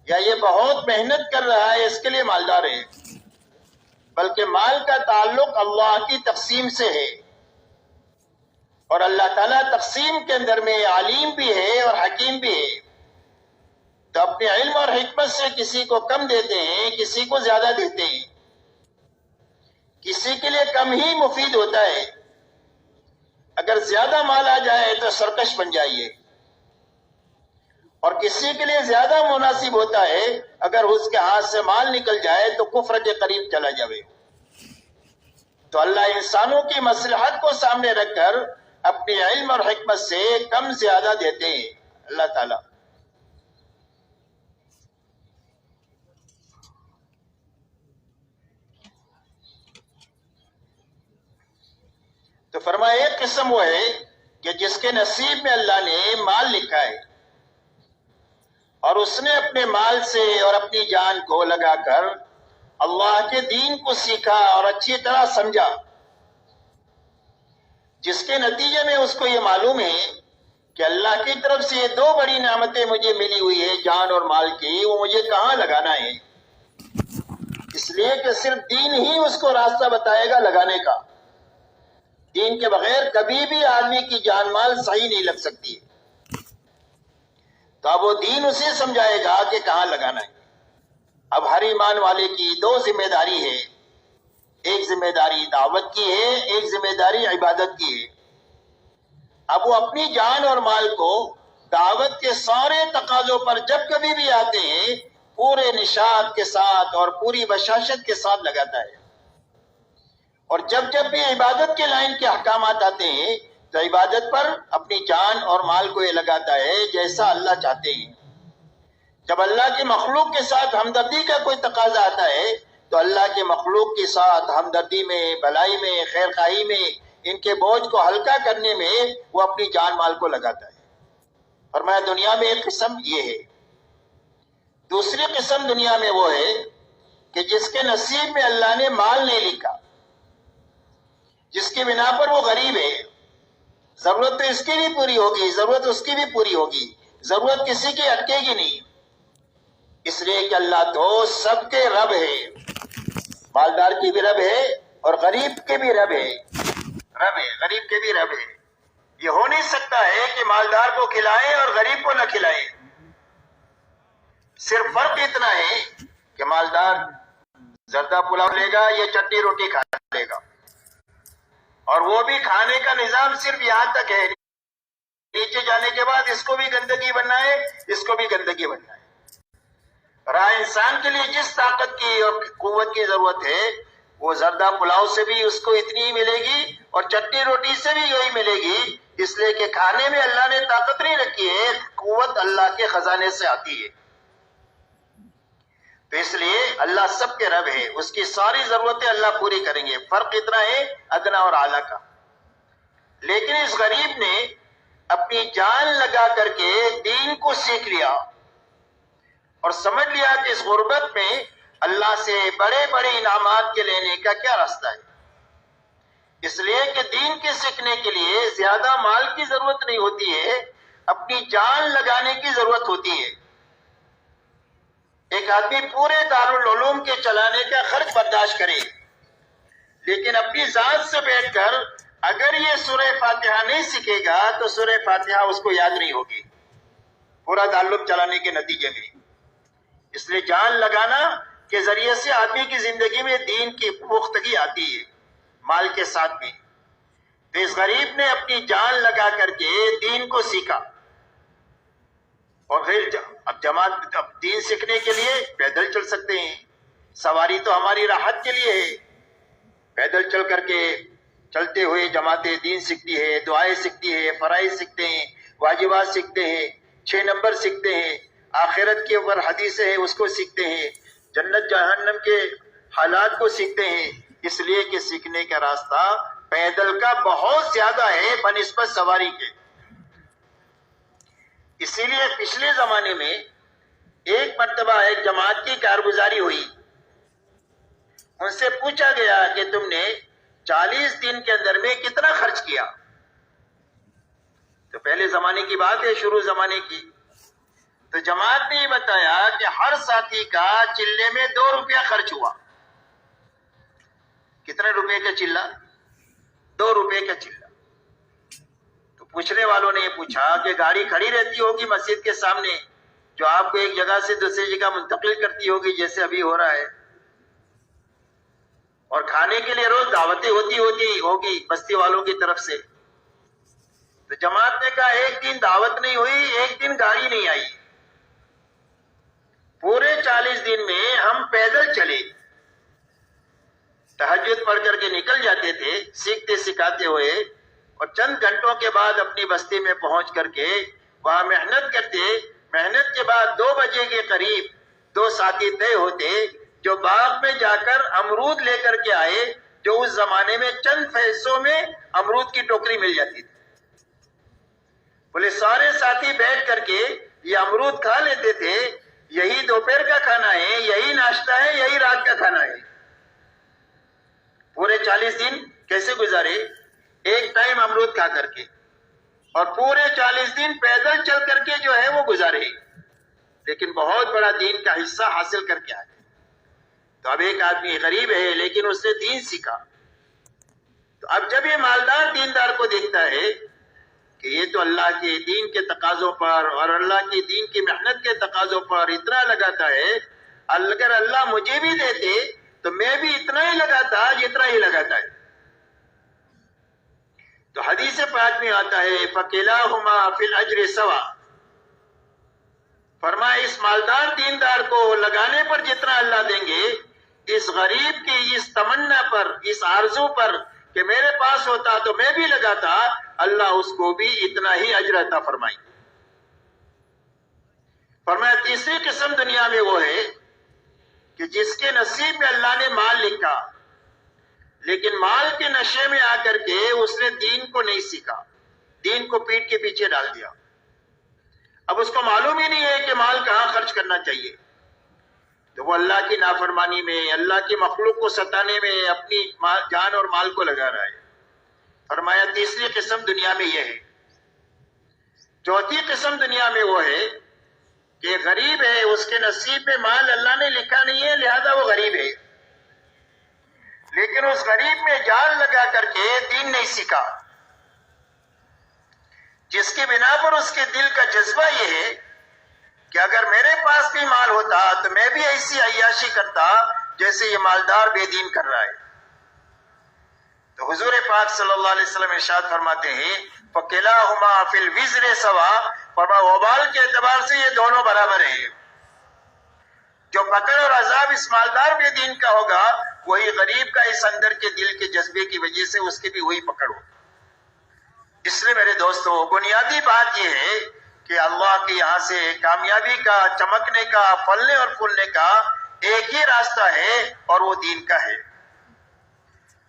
یا یہ بہت محنت کر رہا ہے اس کے لیے مالدار ہے، بلکہ مال کا تعلق اللہ کی تقسیم سے ہے، اور اللہ تعالیٰ تقسیم کے اندر میں علیم بھی ہے اور حکیم بھی ہے، تو اپنے علم اور حکمت سے کسی کو کم دیتے ہیں، کسی کو زیادہ دیتے ہیں، کسی کے لیے کم ہی مفید ہوتا ہے، اگر زیادہ مال آ جائے تو سرکش بن جائیے، اور کسی کے لیے زیادہ مناسب ہوتا ہے اگر اس کے ہاتھ سے مال نکل جائے تو کفر کے قریب چلا جائے۔ تو اللہ انسانوں کی مصلحت کو سامنے رکھ کر اپنے علم اور حکمت سے کم زیادہ دیتے ہیں اللہ تعالیٰ۔ تو فرمایا ایک قسم وہ ہے کہ جس کے نصیب میں اللہ نے مال لکھا ہے اور اس نے اپنے مال سے اور اپنی جان کو لگا کر اللہ کے دین کو سیکھا اور اچھی طرح سمجھا، جس کے نتیجے میں اس کو یہ معلوم ہے کہ اللہ کی طرف سے یہ 2 بڑی نعمتیں مجھے ملی ہوئی ہے، جان اور مال کی، وہ مجھے کہاں لگانا ہے، اس لیے کہ صرف دین ہی اس کو راستہ بتائے گا لگانے کا۔ دین کے بغیر کبھی بھی آدمی کی جان مال صحیح نہیں لگ سکتی ہے، تو اب وہ دین اسے سمجھائے گا کہ کہاں لگانا ہے۔ اب ہر ایمان والے کی 2 ذمہ داری ہے، ایک ذمہ داری دعوت کی ہے، ایک ذمہ داری عبادت کی ہے۔ اب وہ اپنی جان اور مال کو دعوت کے سارے تقاضوں پر جب کبھی بھی آتے ہیں پورے نشاط کے ساتھ اور پوری بشاشت کے ساتھ لگاتا ہے، اور جب جب بھی عبادت کے لائن کے احکامات آتے ہیں تو عبادت پر اپنی جان اور مال کو یہ لگاتا ہے جیسا اللہ چاہتے ہیں۔ جب اللہ کی مخلوق کے ساتھ ہمدردی کا کوئی تقاضا آتا ہے تو اللہ کے مخلوق کے ساتھ ہمدردی میں، بھلائی میں، خیر خواہی میں، ان کے بوجھ کو ہلکا کرنے میں وہ اپنی جان مال کو لگاتا ہے۔ فرمایا دنیا میں ایک قسم یہ ہے۔ دوسری قسم دنیا میں وہ ہے کہ جس کے نصیب میں اللہ نے مال نہیں لکھا، جس کی بنا پر وہ غریب ہے، ضرورت تو اس کی بھی پوری ہوگی، ضرورت اس کی بھی پوری ہوگی، ضرورت کسی کی اٹکے گی نہیں، اس لیے کہ اللہ تو سب کے رب ہے، مالدار کی بھی رب ہے اور غریب کے بھی رب ہے، غریب کے بھی رب ہے۔ یہ ہو نہیں سکتا ہے کہ مالدار کو کھلائے اور غریب کو نہ کھلائے، صرف فرق اتنا ہے کہ مالدار زردہ پلاؤ لے گا یا چٹنی روٹی کھا لے گا، اور وہ بھی کھانے کا نظام صرف یہاں تک ہے، نیچے جانے کے بعد اس کو بھی گندگی بننا ہے، اس کو بھی گندگی بننا ہے۔ رہا انسان کے لیے جس طاقت کی اور قوت کی ضرورت ہے وہ زردہ پلاؤ سے بھی اس کو اتنی ہی ملے گی اور چٹنی روٹی سے بھی یہی ملے گی، اس لیے کہ کھانے میں اللہ نے طاقت نہیں رکھی ہے، قوت اللہ کے خزانے سے آتی ہے۔ تو اس لیے اللہ سب کے رب ہے، اس کی ساری ضرورتیں اللہ پوری کریں گے، فرق اتنا ہے ادنا اور اعلیٰ کا۔ لیکن اس غریب نے اپنی جان لگا کر کے دین کو سیکھ لیا اور سمجھ لیا کہ اس غربت میں اللہ سے بڑے بڑے انعامات کے لینے کا کیا راستہ ہے، اس لیے کہ دین کے سیکھنے کے لیے زیادہ مال کی ضرورت نہیں ہوتی ہے، اپنی جان لگانے کی ضرورت ہوتی ہے۔ ایک آدمی پورے دارالعلوم کے چلانے کا خرچ برداشت کرے، لیکن اپنی ذات سے بیٹھ کر اگر یہ سورہ فاتحہ نہیں سیکھے گا تو سورہ فاتحہ اس کو یاد نہیں ہوگی پورا دارالعلوم چلانے کے نتیجے میں۔ اس لیے جان لگانا کے ذریعے سے آدمی کی زندگی میں دین کی پختگی آتی ہے مال کے ساتھ بھی۔ تو اس غریب نے اپنی جان لگا کر کے دین کو سیکھا، اور پھر اب دین سیکھنے کے لیے پیدل چل سکتے ہیں، سواری تو ہماری راحت کے لیے ہے، پیدل چل کر کے چلتے ہوئے جماعتیں دین سیکھتی ہے، دعائیں سیکھتی ہے، فرائض سیکھتے ہیں، واجبات سیکھتے ہیں، 6 نمبر سیکھتے ہیں، آخرت کے اوپر حدیثیں ہیں اس کو سیکھتے ہیں، جنت جہنم کے حالات کو سیکھتے ہیں، اس لیے کہ سیکھنے کا راستہ پیدل کا بہت زیادہ ہے بنسبت سواری کے۔ اسی لیے پچھلے زمانے میں ایک مرتبہ ایک جماعت کی کارگزاری ہوئی، ان سے پوچھا گیا کہ تم نے 40 دن کے اندر میں کتنا خرچ کیا؟ تو پہلے زمانے کی بات ہے، شروع زمانے کی، تو جماعت نے یہ بتایا کہ ہر ساتھی کا چلے میں 2 روپیہ خرچ ہوا۔ کتنے روپے کا چلہ؟ 2 روپے کا چلہ۔ تو پوچھنے والوں نے یہ پوچھا کہ گاڑی کھڑی رہتی ہوگی مسجد کے سامنے جو آپ کو ایک جگہ سے دوسری جگہ منتقل کرتی ہوگی جیسے ابھی ہو رہا ہے، اور کھانے کے لیے روز دعوتیں ہوگی بستی والوں کی طرف سے۔ تو جماعت نے کہا ایک دن دعوت نہیں ہوئی، ایک دن گاڑی نہیں آئی، پورے 40 دن میں ہم پیدل چلے، تہجد پڑھ کر کے نکل جاتے تھے سیکھتے سکھاتے ہوئے، اور چند گھنٹوں کے بعد اپنی بستی میں پہنچ کر کے وہاں محنت کرتے۔ محنت کے بعد 2 بجے کے قریب 2 ساتھی طے ہوتے جو باغ میں جا کر امرود لے کر کے آئے، جو اس زمانے میں چند پیسوں میں امرود کی ٹوکری مل جاتی تھی۔ بولے سارے ساتھی بیٹھ کر کے یہ امرود کھا لیتے تھے، یہی دوپہر کا کھانا ہے، یہی ناشتہ ہے، یہی رات کا کھانا ہے۔ پورے 40 دن کیسے گزارے؟ ایک ٹائم امرود کھا کر کے، اور پورے 40 دن پیدل چل کر کے جو ہے وہ گزارے، لیکن بہت بڑا دین کا حصہ حاصل کر کے آئے۔ تو اب ایک آدمی غریب ہے لیکن اس نے دین سیکھا، تو اب جب یہ مالدار دیندار کو دیکھتا ہے کہ یہ تو اللہ کے دین کے تقاضوں پر اور اللہ کے دین کی محنت کے تقاضوں پر اتنا لگاتا ہے، اگر اللہ مجھے بھی دیتے تو میں بھی اتنا ہی لگاتا جتنا ہی لگاتا ہے۔ تو حدیث پاک میں آتا ہے فَكِلَاهُمَا فِي الْأَجْرِ سَوَاءٌ، فرمایا اس مالدار دیندار کو لگانے پر جتنا اللہ دیں گے، اس غریب کی اس تمنا پر، اس آرزو پر کہ میرے پاس ہوتا تو میں بھی لگاتا، اللہ اس کو بھی اتنا ہی اجر عطا فرمائیں۔ فرمایا تیسری قسم دنیا میں وہ ہے کہ جس کے نصیب میں اللہ نے مال لکھا، لیکن مال کے نشے میں آ کر کے اس نے دین کو نہیں سیکھا، دین کو پیٹ کے پیچھے ڈال دیا۔ اب اس کو معلوم ہی نہیں ہے کہ مال کہاں خرچ کرنا چاہیے، تو وہ اللہ کی نافرمانی میں، اللہ کی مخلوق کو ستانے میں اپنی جان اور مال کو لگا رہا ہے۔ فرمایا تیسری قسم دنیا میں یہ ہے۔ چوتھی قسم دنیا میں وہ ہے کہ غریب ہے، اس کے نصیب میں مال اللہ نے لکھا نہیں ہے، لہذا وہ غریب ہے، لیکن اس غریب میں جان لگا کر کے دین نہیں سیکھا، جس کی بنا پر اس کے دل کا جذبہ یہ ہے کہ اگر میرے پاس بھی مال ہوتا تو میں بھی ایسی عیاشی کرتا جیسے یہ مالدار بے دین کر رہا ہے۔ تو حضور پاک صلی اللہ علیہ وسلم ارشاد فرماتے ہیں فَكِلَاهُمَا فِي الْوِزْرِ سَوَاءٌ، فرمایا وبال کے اعتبار سے یہ دونوں برابر ہیں۔ جو پکڑ اور عذاب اس مالدار بے دین کا ہوگا، وہی غریب کا اس اندر کے دل کے جذبے کی وجہ سے اس کی بھی وہی پکڑ ہوگی۔ اس لیے میرے دوستو بنیادی بات یہ ہے کہ اللہ کے یہاں سے کامیابی کا، چمکنے کا، پھلنے اور پھولنے کا ایک ہی راستہ ہے اور وہ دین کا ہے۔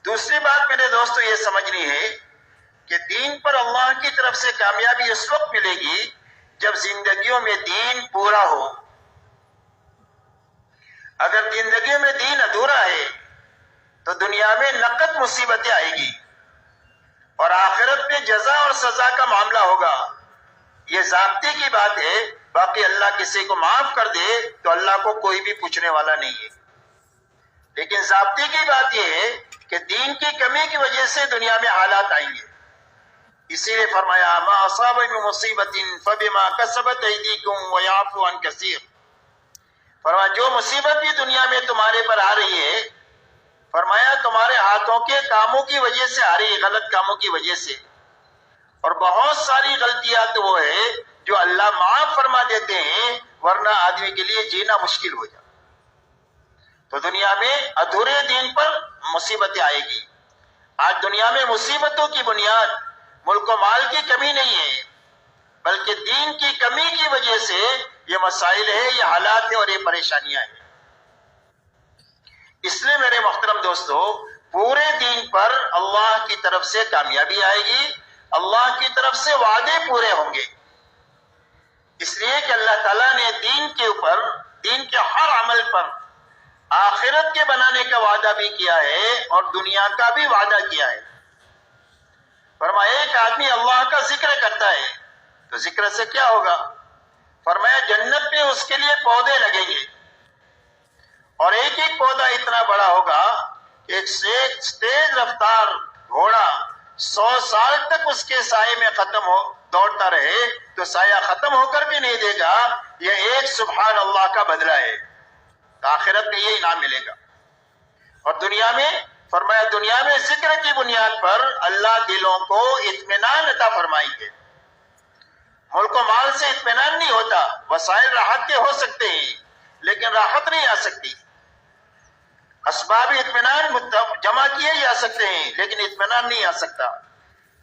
دوسری بات میرے دوستو یہ سمجھنی ہے کہ دین پر اللہ کی طرف سے کامیابی اس وقت ملے گی جب زندگیوں میں دین پورا ہو۔ اگر زندگیوں میں دین ادھورا ہے تو دنیا میں نقد مصیبتیں آئے گی اور آخرت میں جزا اور سزا کا معاملہ ہوگا۔ یہ ضابطے کی بات ہے، باقی اللہ کسی کو معاف کر دے تو اللہ کو کوئی بھی پوچھنے والا نہیں ہے، لیکن ضابطے کی بات یہ ہے کہ دین کی کمی کی وجہ سے دنیا میں حالات آئیں گے۔ اسی لیے فرمایا ما اصاب من مصیبت فبما کسبت ایدیکم ویعفو عن کثیر، فرمایا جو مصیبت بھی دنیا میں تمہارے پر آ رہی ہے، فرمایا تمہارے ہاتھوں کے کاموں کی وجہ سے آ رہی ہے، غلط کاموں کی وجہ سے، اور بہت ساری غلطیاں تو وہ ہے جو اللہ معاف فرما دیتے ہیں، ورنہ آدمی کے لیے جینا مشکل ہو جائے۔ تو دنیا میں ادھورے دین پر مصیبتیں آئے گی۔ آج دنیا میں مصیبتوں کی بنیاد ملک و مال کی کمی نہیں ہے، بلکہ دین کی کمی کی وجہ سے یہ مسائل ہے، یہ حالات ہیں اور یہ پریشانیاں ہیں۔ اس لیے میرے محترم دوستو، پورے دین پر اللہ کی طرف سے کامیابی آئے گی، اللہ کی طرف سے وعدے پورے ہوں گے، اس لیے کہ اللہ تعالیٰ نے دین کے اوپر، دین کے ہر عمل پر آخرت کے بنانے کا وعدہ بھی کیا ہے اور دنیا کا بھی وعدہ کیا ہے۔ فرمایا ایک آدمی اللہ کا ذکر کرتا ہے تو ذکر سے کیا ہوگا؟ فرمایا جنت میں اس کے لیے پودے لگیں گے اور ایک ایک پودا اتنا بڑا ہوگا کہ ایک تیز رفتار گھوڑا 100 سال تک اس کے سائے میں دوڑتا رہے تو سایہ ختم ہو کر بھی نہیں دے گا۔ یہ ایک سبحان اللہ کا بدلہ ہے، آخرت میں یہ انعام ملے گا۔ اور دنیا میں فرمایا دنیا میں ذکر کی بنیاد پر اللہ دلوں کو اطمینان عطا فرمائیں گے۔ ملک و مال سے اطمینان نہیں ہوتا، وسائل راحت کے ہو سکتے ہیں لیکن راحت نہیں آ سکتی، اسباب اطمینان جمع کیے جا سکتے ہیں لیکن اطمینان نہیں آ سکتا،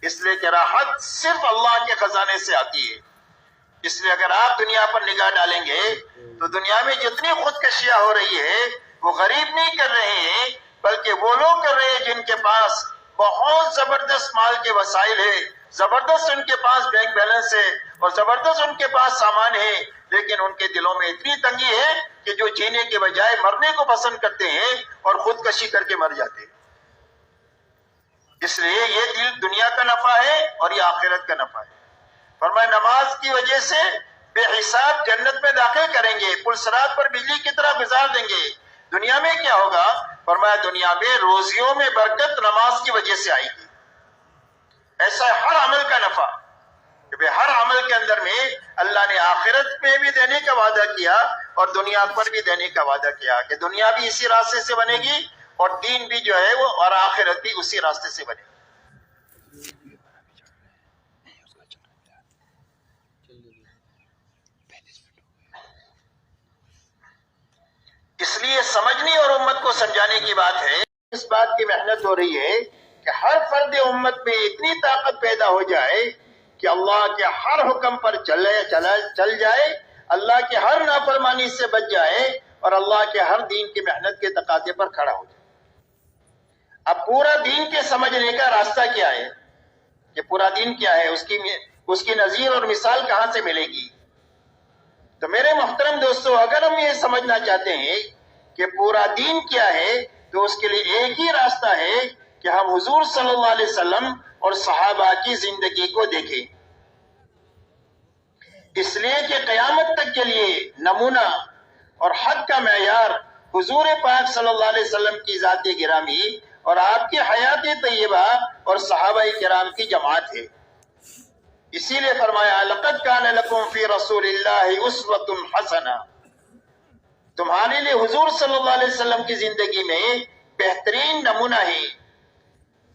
اس لیے کہ راحت صرف اللہ کے خزانے سے آتی ہے۔ اس لیے اگر آپ دنیا پر نگاہ ڈالیں گے تو دنیا میں جتنی خودکشیاں ہو رہی ہے وہ غریب نہیں کر رہے ہیں بلکہ وہ لوگ کر رہے ہیں جن کے پاس بہت زبردست مال کے وسائل ہے، زبردست ان کے پاس بینک بیلنس ہے اور زبردست ان کے پاس سامان ہے، لیکن ان کے دلوں میں اتنی تنگی ہے کہ جو جینے کے بجائے مرنے کو پسند کرتے ہیں اور خودکشی کر کے مر جاتے ہیں۔ اس لیے یہ دل دنیا کا نفع ہے اور یہ آخرت کا نفع ہے۔ فرمایا نماز کی وجہ سے بے حساب جنت میں داخل کریں گے، پل صراط پر بجلی کی طرح گزار دیں گے۔ دنیا میں کیا ہوگا؟ فرمایا دنیا میں روزیوں میں برکت نماز کی وجہ سے آئے گی۔ ایسا ہر عمل کا نفع، کہ ہر عمل کے اندر میں اللہ نے آخرت میں بھی دینے کا وعدہ کیا اور دنیا پر بھی دینے کا وعدہ کیا کہ دنیا بھی اسی راستے سے بنے گی اور دین بھی جو ہے وہ اور آخرت بھی اسی راستے سے بنے گی۔ اس لیے سمجھنے اور امت کو سمجھانے کی بات ہے، اس بات کی محنت ہو رہی ہے کہ ہر فرد امت میں اتنی طاقت پیدا ہو جائے کہ اللہ کے ہر حکم پر چل جائے، اللہ کے ہر نافرمانی سے بچ جائے اور اللہ کے ہر دین کی محنت کے تقاضے پر کھڑا ہو جائے۔ اب پورا دین کے سمجھنے کا راستہ کیا ہے کہ پورا دین کیا ہے، اس کی نظیر اور مثال کہاں سے ملے گی؟ تو میرے محترم دوستو، اگر ہم یہ سمجھنا چاہتے ہیں کہ پورا دین کیا ہے تو اس کے لیے ایک ہی راستہ ہے کہ ہم حضور صلی اللہ علیہ وسلم اور صحابہ کی زندگی کو دیکھیں، اس لیے کہ قیامت تک کے لیے نمونہ اور حق کا معیار حضور پاک صلی اللہ علیہ وسلم کی ذات گرامی اور آپ کی حیات طیبہ اور صحابہ کرام کی جماعت ہے۔ اسی لیے فرمایا لقد کان لکم فی رسول اللہ اسوۃ حسنہ، تمہارے لیے حضور صلی اللہ علیہ وسلم کی زندگی میں بہترین نمونہ ہے۔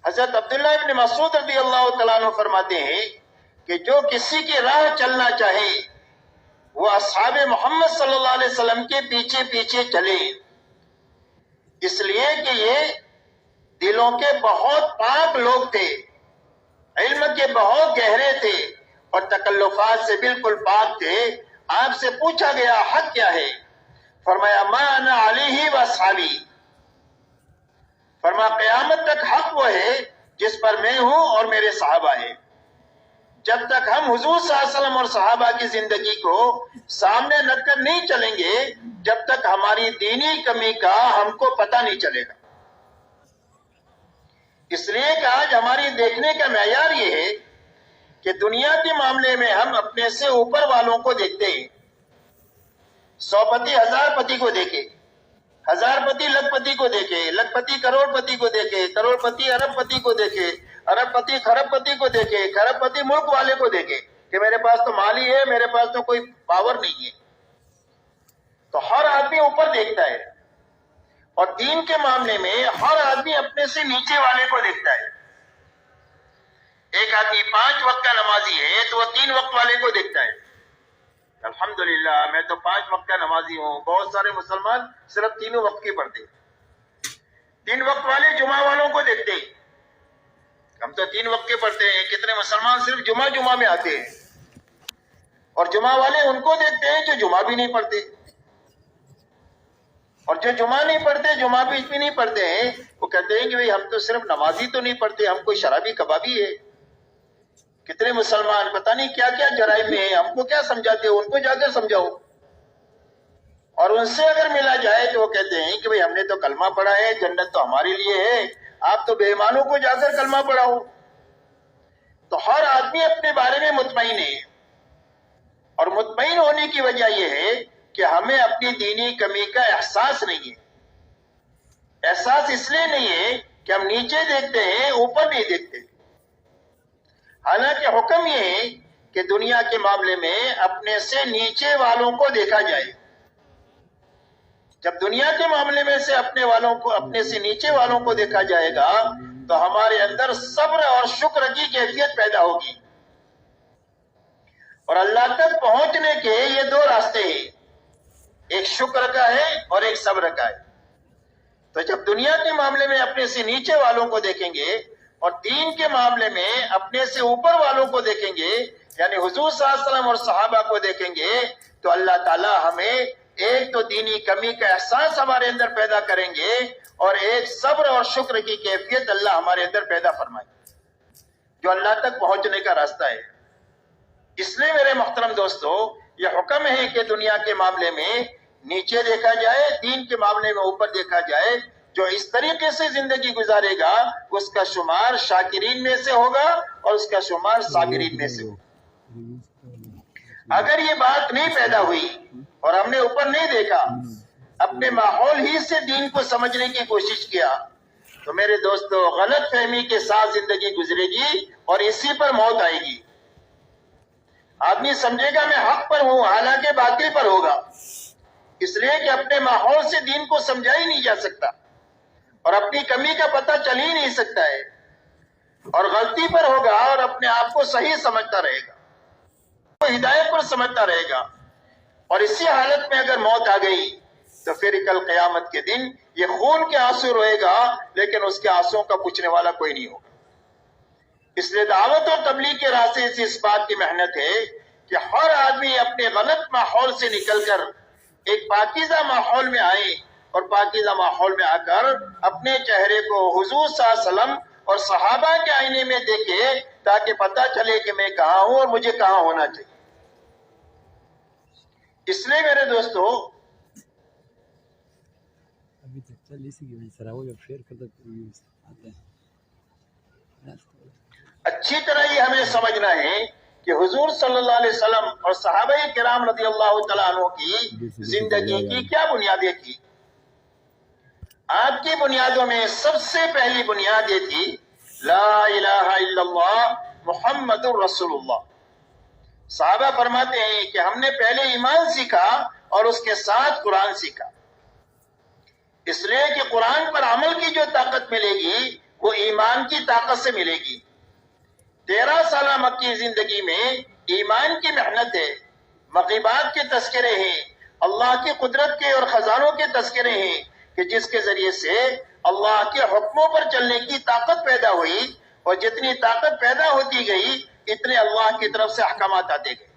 حضرت عبداللہ ابن مسعود رضی اللہ تعالیٰ عنہ فرماتے ہیں کہ جو کسی کی راہ چلنا چاہے وہ اصحاب محمد صلی اللہ علیہ وسلم کے پیچھے پیچھے چلے، اس لیے کہ یہ دلوں کے بہت پاک لوگ تھے، علم کے بہت گہرے تھے اور تکلفات سے بالکل پاک تھے۔ آپ سے پوچھا گیا حق کیا ہے؟ فرمایا ما انا علیہ واصحابی، فرمایا قیامت تک حق وہ ہے جس پر میں ہوں اور میرے صحابہ ہیں۔ جب تک ہم حضور صلی اللہ علیہ وسلم اور صحابہ کی زندگی کو سامنے رکھ کر نہیں چلیں گے، جب تک ہماری دینی کمی کا ہم کو پتہ نہیں چلے گا۔ اس لیے کہ آج ہماری دیکھنے کا معیار یہ ہے کہ دنیا کے معاملے میں ہم اپنے سے اوپر والوں کو دیکھتے ہیں، 100 پتی 1000 پتی کو دیکھے، 1000 پتی لکھ پتی کو دیکھے، لکھ پتی کروڑ پتی کو دیکھے، کروڑ پتی ارب پتی کو دیکھے، ارب پتی خرب پتی کو دیکھے، خرب پتی ملک والے کو دیکھے کہ میرے پاس تو مال ہی ہے، میرے پاس تو کوئی پاور نہیں ہے۔ تو ہر آدمی اوپر دیکھتا ہے اور دین کے معاملے میں ہر آدمی اپنے سے نیچے والے کو دیکھتا ہے۔ ایک آدمی 5 وقت کا نمازی ہے تو وہ 3 وقت والے کو دیکھتا ہے، الحمدللہ میں تو 5 وقت کا نمازی ہوں، بہت سارے مسلمان صرف 3 وقت کی پڑھتے ہیں۔ 3 وقت والے جمعہ والوں کو دیکھتے ہیں، ہم تو 3 وقت کے پڑھتے ہیں، کتنے مسلمان صرف جمعہ میں آتے ہیں۔ اور جمعہ والے ان کو دیکھتے ہیں جو جمعہ بھی نہیں پڑھتے، اور جو جمعہ نہیں پڑھتے، جمعہ بھی نہیں پڑھتے ہیں، وہ کہتے ہیں کہ بھئی ہم تو صرف نمازی تو نہیں پڑھتے، ہم کوئی شرابی کبابی ہے۔ کتنے مسلمان پتہ نہیں کیا کیا جرائم میں ہیں، ہم کو کیا سمجھاتے ہو، ان کو جا کر سمجھاؤ۔ اور ان سے اگر ملا جائے تو وہ کہتے ہیں کہ بھئی ہم نے تو کلمہ پڑھا ہے، جنت تو ہمارے لیے ہے، آپ تو بے ایمانوں کو جا کر کلمہ پڑھاؤ۔ تو ہر آدمی اپنے بارے میں مطمئن ہے، اور مطمئن ہونے کی وجہ یہ ہے کہ ہمیں اپنی دینی کمی کا احساس نہیں ہے۔ احساس اس لیے نہیں ہے کہ ہم نیچے دیکھتے ہیں، اوپر نہیں دیکھتے۔ حالانکہ حکم یہ ہے کہ دنیا کے معاملے میں اپنے سے نیچے والوں کو دیکھا جائے۔ جب دنیا کے معاملے میں سے اپنے سے نیچے والوں کو دیکھا جائے گا تو ہمارے اندر صبر اور شکر کی کیفیت پیدا ہوگی۔ اور اللہ تک پہنچنے کے یہ دو راستے ہیں، ایک شکر کا ہے اور ایک صبر کا ہے۔ تو جب دنیا کے معاملے میں اپنے سے نیچے والوں کو دیکھیں گے اور دین کے معاملے میں اپنے سے اوپر والوں کو دیکھیں گے، یعنی حضور صلی اللہ علیہ وسلم اور صحابہ کو دیکھیں گے، تو اللہ تعالی ہمیں ایک تو دینی کمی کا احساس ہمارے اندر پیدا کریں گے، اور ایک صبر اور شکر کی کیفیت اللہ ہمارے اندر پیدا فرمائے، جو اللہ تک پہنچنے کا راستہ ہے۔ اس لیے میرے محترم دوستو، یہ حکم ہے کہ دنیا کے معاملے میں نیچے دیکھا جائے، دین کے معاملے میں اوپر دیکھا جائے۔ جو اس طریقے سے زندگی گزارے گا اس کا شمار شاکرین میں سے ہوگا اور اس کا شمار صابرین میں سے ہوگا۔ اگر یہ بات نہیں پیدا ہوئی اور ہم نے اوپر نہیں دیکھا، اپنے ماحول ہی سے دین کو سمجھنے کی کوشش کیا، تو میرے دوستو غلط فہمی کے ساتھ زندگی گزرے گی اور اسی پر موت آئے گی۔ آدمی سمجھے گا میں حق پر ہوں، حالانکہ باطل پر ہوگا، اس لیے کہ اپنے ماحول سے دین کو سمجھا ہی نہیں جا سکتا اور اپنی کمی کا پتہ چل ہی نہیں سکتا ہے، اور غلطی پر ہوگا اور اپنے آپ کو صحیح سمجھتا رہے گا، وہ ہدایت پر سمجھتا رہے گا، اور اسی حالت میں اگر موت آ گئی تو پھر کل قیامت کے دن یہ خون کے آنسو روئے گا، لیکن اس کے آنسوؤں کا پوچھنے والا کوئی نہیں ہوگا۔ اس لیے دعوت اور تبلیغ کے راستے سے اس بات کی محنت ہے کہ ہر آدمی اپنے غلط ماحول سے نکل کر ایک پاکیزہ ماحول میں آئے، اور پاکیزہ ماحول میں آ کر اپنے چہرے کو حضور صلی اللہ علیہ وسلم اور صحابہ کے آئینے میں دیکھے، تاکہ پتہ چلے کہ میں کہاں ہوں اور مجھے کہاں ہونا چاہیے۔ اس لیے میرے دوستو اچھی طرح یہ ہمیں سمجھنا ہے کہ حضور صلی اللہ علیہ وسلم اور صحابہ کرام رضی اللہ تعالیٰ عنہ کی زندگی کی کیا بنیادیں تھی۔ آپ کی بنیادوں میں سب سے پہلی بنیاد یہ تھی لا الہ الا اللہ محمد الرسول اللہ۔ صحابہ فرماتے ہیں کہ ہم نے پہلے ایمان سیکھا اور اس کے ساتھ قرآن سیکھا، اس لیے کہ قرآن پر عمل کی جو طاقت ملے گی وہ ایمان کی طاقت سے ملے گی۔ 13 سالہ مکی زندگی میں ایمان کی محنت ہے، مغیبات کے تذکرے ہیں، اللہ کی قدرت کے اور خزانوں کے تذکرے ہیں کہ جس کے ذریعے سے اللہ کے حکموں پر چلنے کی طاقت پیدا ہوئی، اور جتنی طاقت پیدا ہوتی گئی اتنے اللہ کی طرف سے احکامات آتے گئے،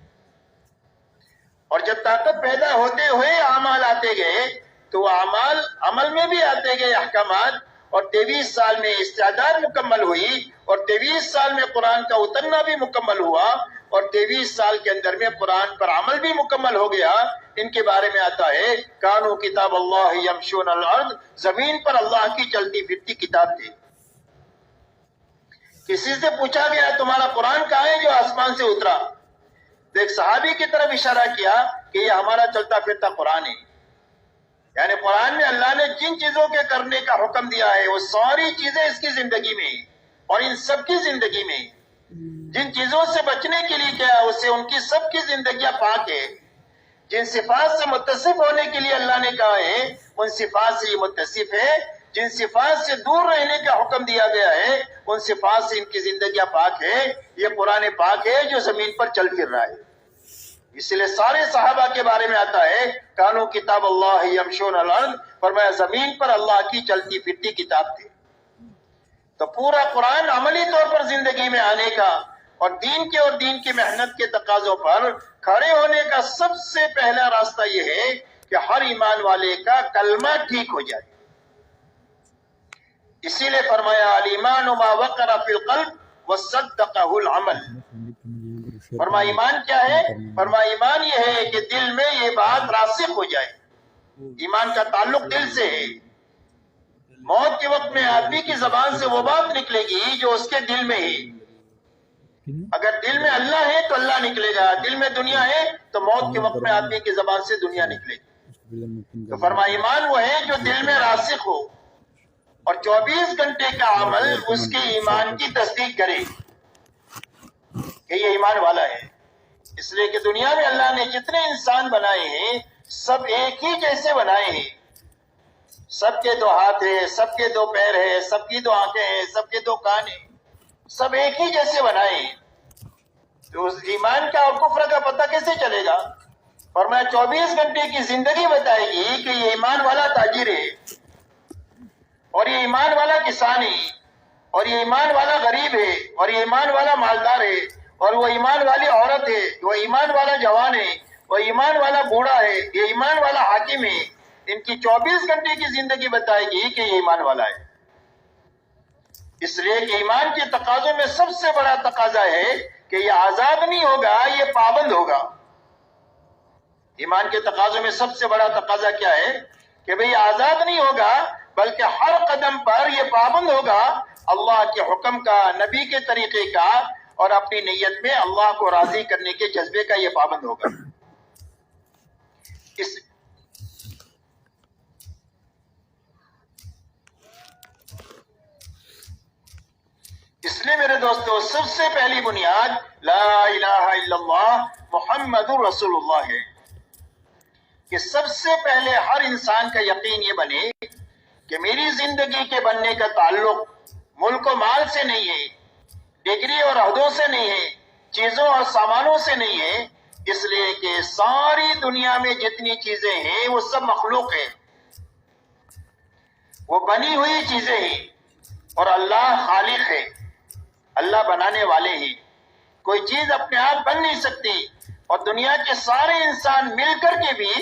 اور جب طاقت پیدا ہوتے ہوئے اعمال آتے گئے تو وہ اعمال عمل میں بھی آتے گئے احکامات، اور 23 سال میں استعداد مکمل ہوئی، اور 23 سال میں قرآن کا اترنا بھی مکمل ہوا، اور 23 سال کے اندر میں قرآن پر عمل بھی مکمل ہو گیا۔ ان کے بارے میں آتا ہے کانو کتاب اللہ یمشون الارض، زمین پر اللہ کی چلتی پھرتی کتاب تھی۔ کسی سے پوچھا گیا تمہارا قرآن کہاں ہے جو آسمان سے اترا؟ تو ایک صحابی کی طرف اشارہ کیا کہ یہ ہمارا چلتا پھرتا قرآن ہے، یعنی قرآن میں اللہ نے جن چیزوں کے کرنے کا حکم دیا ہے وہ ساری چیزیں اس کی زندگی میں، اور ان سب کی زندگی میں جن چیزوں سے بچنے کے لیے کیا اس سے ان کی سب کی زندگیاں پاک ہے۔ جن صفات سے متصف ہونے کے لیے اللہ نے کہا ہے ان صفات سے یہ متصف ہے، جن صفات سے دور رہنے کا حکم دیا گیا ہے ان صفات سے ان کی زندگیاں پاک ہے۔ یہ قرآن پاک ہے جو زمین پر چل پھر رہا ہے۔ اس لیے سارے صحابہ کے بارے میں آتا ہے کانو کتاب اللہ یمشون الارض، فرمایا زمین پر اللہ کی چلتی پھرتی کتاب تھی۔ تو پورا قرآن عملی طور پر زندگی میں آنے کا اور دین کی محنت کے تقاضوں پر کھڑے ہونے کا سب سے پہلا راستہ یہ ہے کہ ہر ایمان والے کا کلمہ ٹھیک ہو جائے. اسی لیے فرمایا الایمان ما وقر فی القلب وصدقہ العمل. فرمایا ایمان کیا ہے؟ فرمایا ایمان یہ ہے کہ دل میں یہ بات راسخ ہو جائے. ایمان کا تعلق دل سے ہے. موت کے وقت میں آدمی کی زبان سے وہ بات نکلے گی جو اس کے دل میں ہے. اگر دل میں اللہ ہے تو اللہ نکلے گا، دل میں دنیا ہے تو موت کے وقت میں آدمی کی زبان سے دنیا نکلے گی. تو فرمایا ایمان وہ ہے جو دل میں راسخ ہو اور 24 گھنٹے کا عمل اس کے ایمان کی تصدیق کرے کہ یہ ایمان والا ہے. اس لیے کہ دنیا میں اللہ نے جتنے انسان بنائے ہیں سب ایک ہی جیسے بنائے ہیں. سب کے 2 ہاتھ ہیں، سب کے 2 پیر ہیں، سب کی 2 آنکھیں ہیں، سب کے 2 کان ہیں، سب ایک ہی جیسے بنائے ہیں. تو اس ایمان کا اور کفر کا پتہ کیسے چلے گا؟ فرمایا 24 گھنٹے کی زندگی بتائے گی کہ یہ ایمان والا تاجر ہے، اور یہ ایمان والا کسان ہے، اور یہ ایمان والا غریب ہے، اور یہ ایمان والا مالدار ہے، اور وہ ایمان والی عورت ہے، وہ ایمان والا جوان ہے، وہ ایمان والا بوڑھا ہے، یہ ایمان والا حاکم ہے. ان کی 24 گھنٹے کی زندگی بتائے گی کہ یہ ایمان والا ہے. اس لیے کہ ایمان کے تقاضوں میں سب سے بڑا تقاضا ہے کہ یہ آزاد نہیں ہوگا، یہ پابند ہوگا. ایمان کے تقاضوں میں سب سے بڑا تقاضا کیا ہے؟ کہ بھئی آزاد نہیں ہوگا بلکہ ہر قدم پر یہ پابند ہوگا اللہ کے حکم کا، نبی کے طریقے کا، اور اپنی نیت میں اللہ کو راضی کرنے کے جذبے کا یہ پابند ہوگا. اس لیے میرے دوستو سب سے پہلی بنیاد لا الہ الا اللہ محمد رسول اللہ ہے کہ سب سے پہلے ہر انسان کا یقین یہ بنے کہ میری زندگی کے بننے کا تعلق ملک و مال سے نہیں ہے، ڈگری اور عہدوں سے نہیں ہے، چیزوں اور سامانوں سے نہیں ہے. اس لیے کہ ساری دنیا میں جتنی چیزیں ہیں وہ سب مخلوق ہیں، وہ بنی ہوئی چیزیں ہیں، اور اللہ خالق ہے، اللہ بنانے والے ہیں. کوئی چیز اپنے آپ بن نہیں سکتی، اور دنیا کے سارے انسان مل کر کے بھی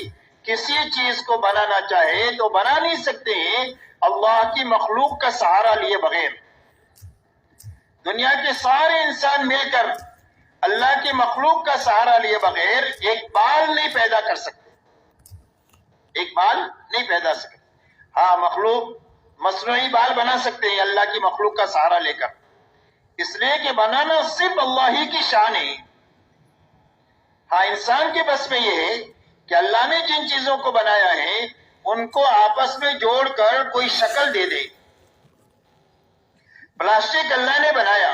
کسی چیز کو بنانا چاہے تو بنا نہیں سکتے ہیں اللہ کی مخلوق کا سہارا لیے بغیر. دنیا کے سارے انسان مل کر اللہ کی مخلوق کا سہارا لیے بغیر ایک بال نہیں پیدا کر سکتے، ایک بال نہیں پیدا سکتے. ہاں مخلوق مصنوعی بال بنا سکتے ہیں اللہ کی مخلوق کا سہارا لے کر، اس لیے کہ بنانا صرف اللہ ہی کی شان ہے. ہاں انسان کے بس میں یہ ہے کہ اللہ نے جن چیزوں کو بنایا ہے ان کو آپس میں جوڑ کر کوئی شکل دے دے. پلاسٹک اللہ نے بنایا،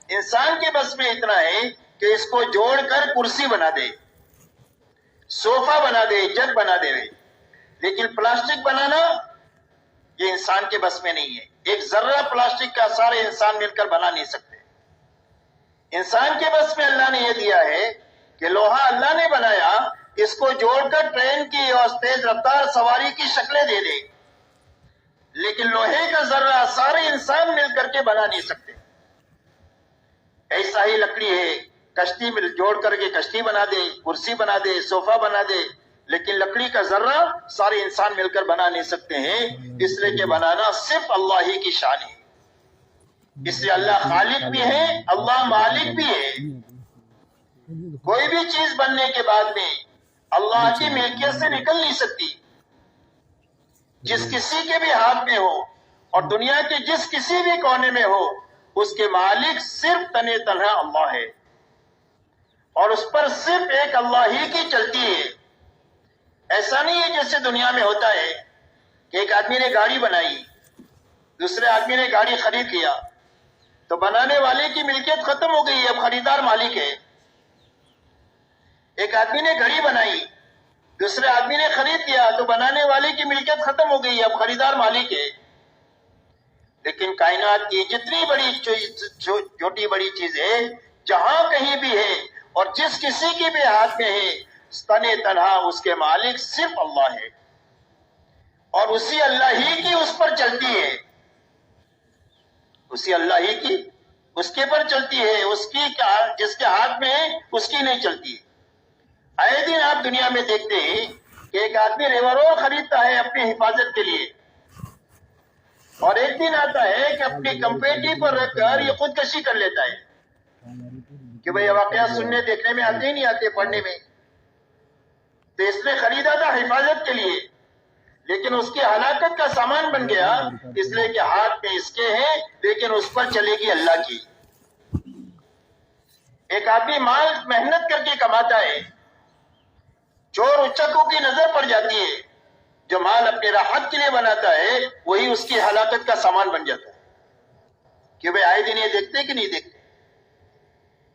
انسان کے بس میں اتنا ہے کہ اس کو جوڑ کر کرسی بنا دے، صوفہ بنا دے، جگ بنا دے. لیکن پلاسٹک بنانا یہ انسان کے بس میں نہیں ہے. ایک ذرہ پلاسٹک کا سارے انسان مل کر بنا نہیں سکتے. انسان کے بس میں اللہ نے یہ دیا ہے کہ لوہا اللہ نے بنایا، اس کو جوڑ کر ٹرین کی اور تیز رفتار سواری کی شکلیں دے دے. لیکن لوہے کا ذرہ سارے انسان مل کر کے بنا نہیں سکتے. ایسا ہی لکڑی ہے، کشتی میں جوڑ کر کے کشتی بنا دے، کرسی بنا دے، صوفہ بنا دے، لیکن لکڑی کا ذرہ سارے انسان مل کر بنا نہیں سکتے ہیں. اس لیے کہ بنانا صرف اللہ ہی کی شان ہے. اس لیے اللہ خالق بھی ہے، اللہ مالک بھی ہے. کوئی بھی چیز بننے کے بعد میں اللہ کی ملکیت سے نکل نہیں سکتی. جس کسی کے بھی ہاتھ میں ہو اور دنیا کے جس کسی بھی کونے میں ہو، اس کے مالک صرف تنے تنہا اللہ ہے، اور اس پر صرف ایک اللہ ہی کی چلتی ہے. ایسا نہیں ہے جیسے دنیا میں ہوتا ہے کہ ایک آدمی نے گاڑی بنائی، دوسرے آدمی نے گاڑی خرید لیا تو بنانے والے کی ملکیت ختم ہو گئی، اب خریدار مالک ہے. ایک آدمی نے گھڑی بنائی، دوسرے آدمی نے خرید لیا تو بنانے والے کی ملکیت ختم ہو گئی، اب خریدار مالک ہے. لیکن کائنات کی جتنی بڑی چھوٹی بڑی چیزیں جہاں کہیں بھی ہے اور جس کسی کے بھی ہاتھ میں ہے، تنے تنہا اس کے مالک صرف اللہ ہے، اور اسی اللہ ہی کی اس پر چلتی ہے، اسی اللہ ہی کی اس کے پر چلتی ہے، اس کی جس کے ہاتھ میں ہے اس کی نہیں چلتی. آئے دن آپ دنیا میں دیکھتے ہیں کہ ایک آدمی ریورول خریدتا ہے اپنی حفاظت کے لیے، اور ایک دن آتا ہے کہ اپنی کمپیٹی پر رکھ کر یہ خودکشی کر لیتا ہے کہ بھئی واقعات سننے دیکھنے میں آتے ہی نہیں آتے، پڑھنے میں. تو اس نے خریدا تھا حفاظت کے لیے، لیکن اس کی ہلاکت کا سامان بن گیا، اس لیے کہ ہاتھ میں اس کے ہیں لیکن اس پر چلے گی اللہ کی. ایک آدمی مال محنت کر کے کماتا ہے، چور اچکوں کی نظر پڑ جاتی ہے، جو مال اپنے راحت کے لیے بناتا ہے وہی اس کی ہلاکت کا سامان بن جاتا ہے. کہ بھئی آئے دن یہ دیکھتے کہ نہیں دیکھتے؟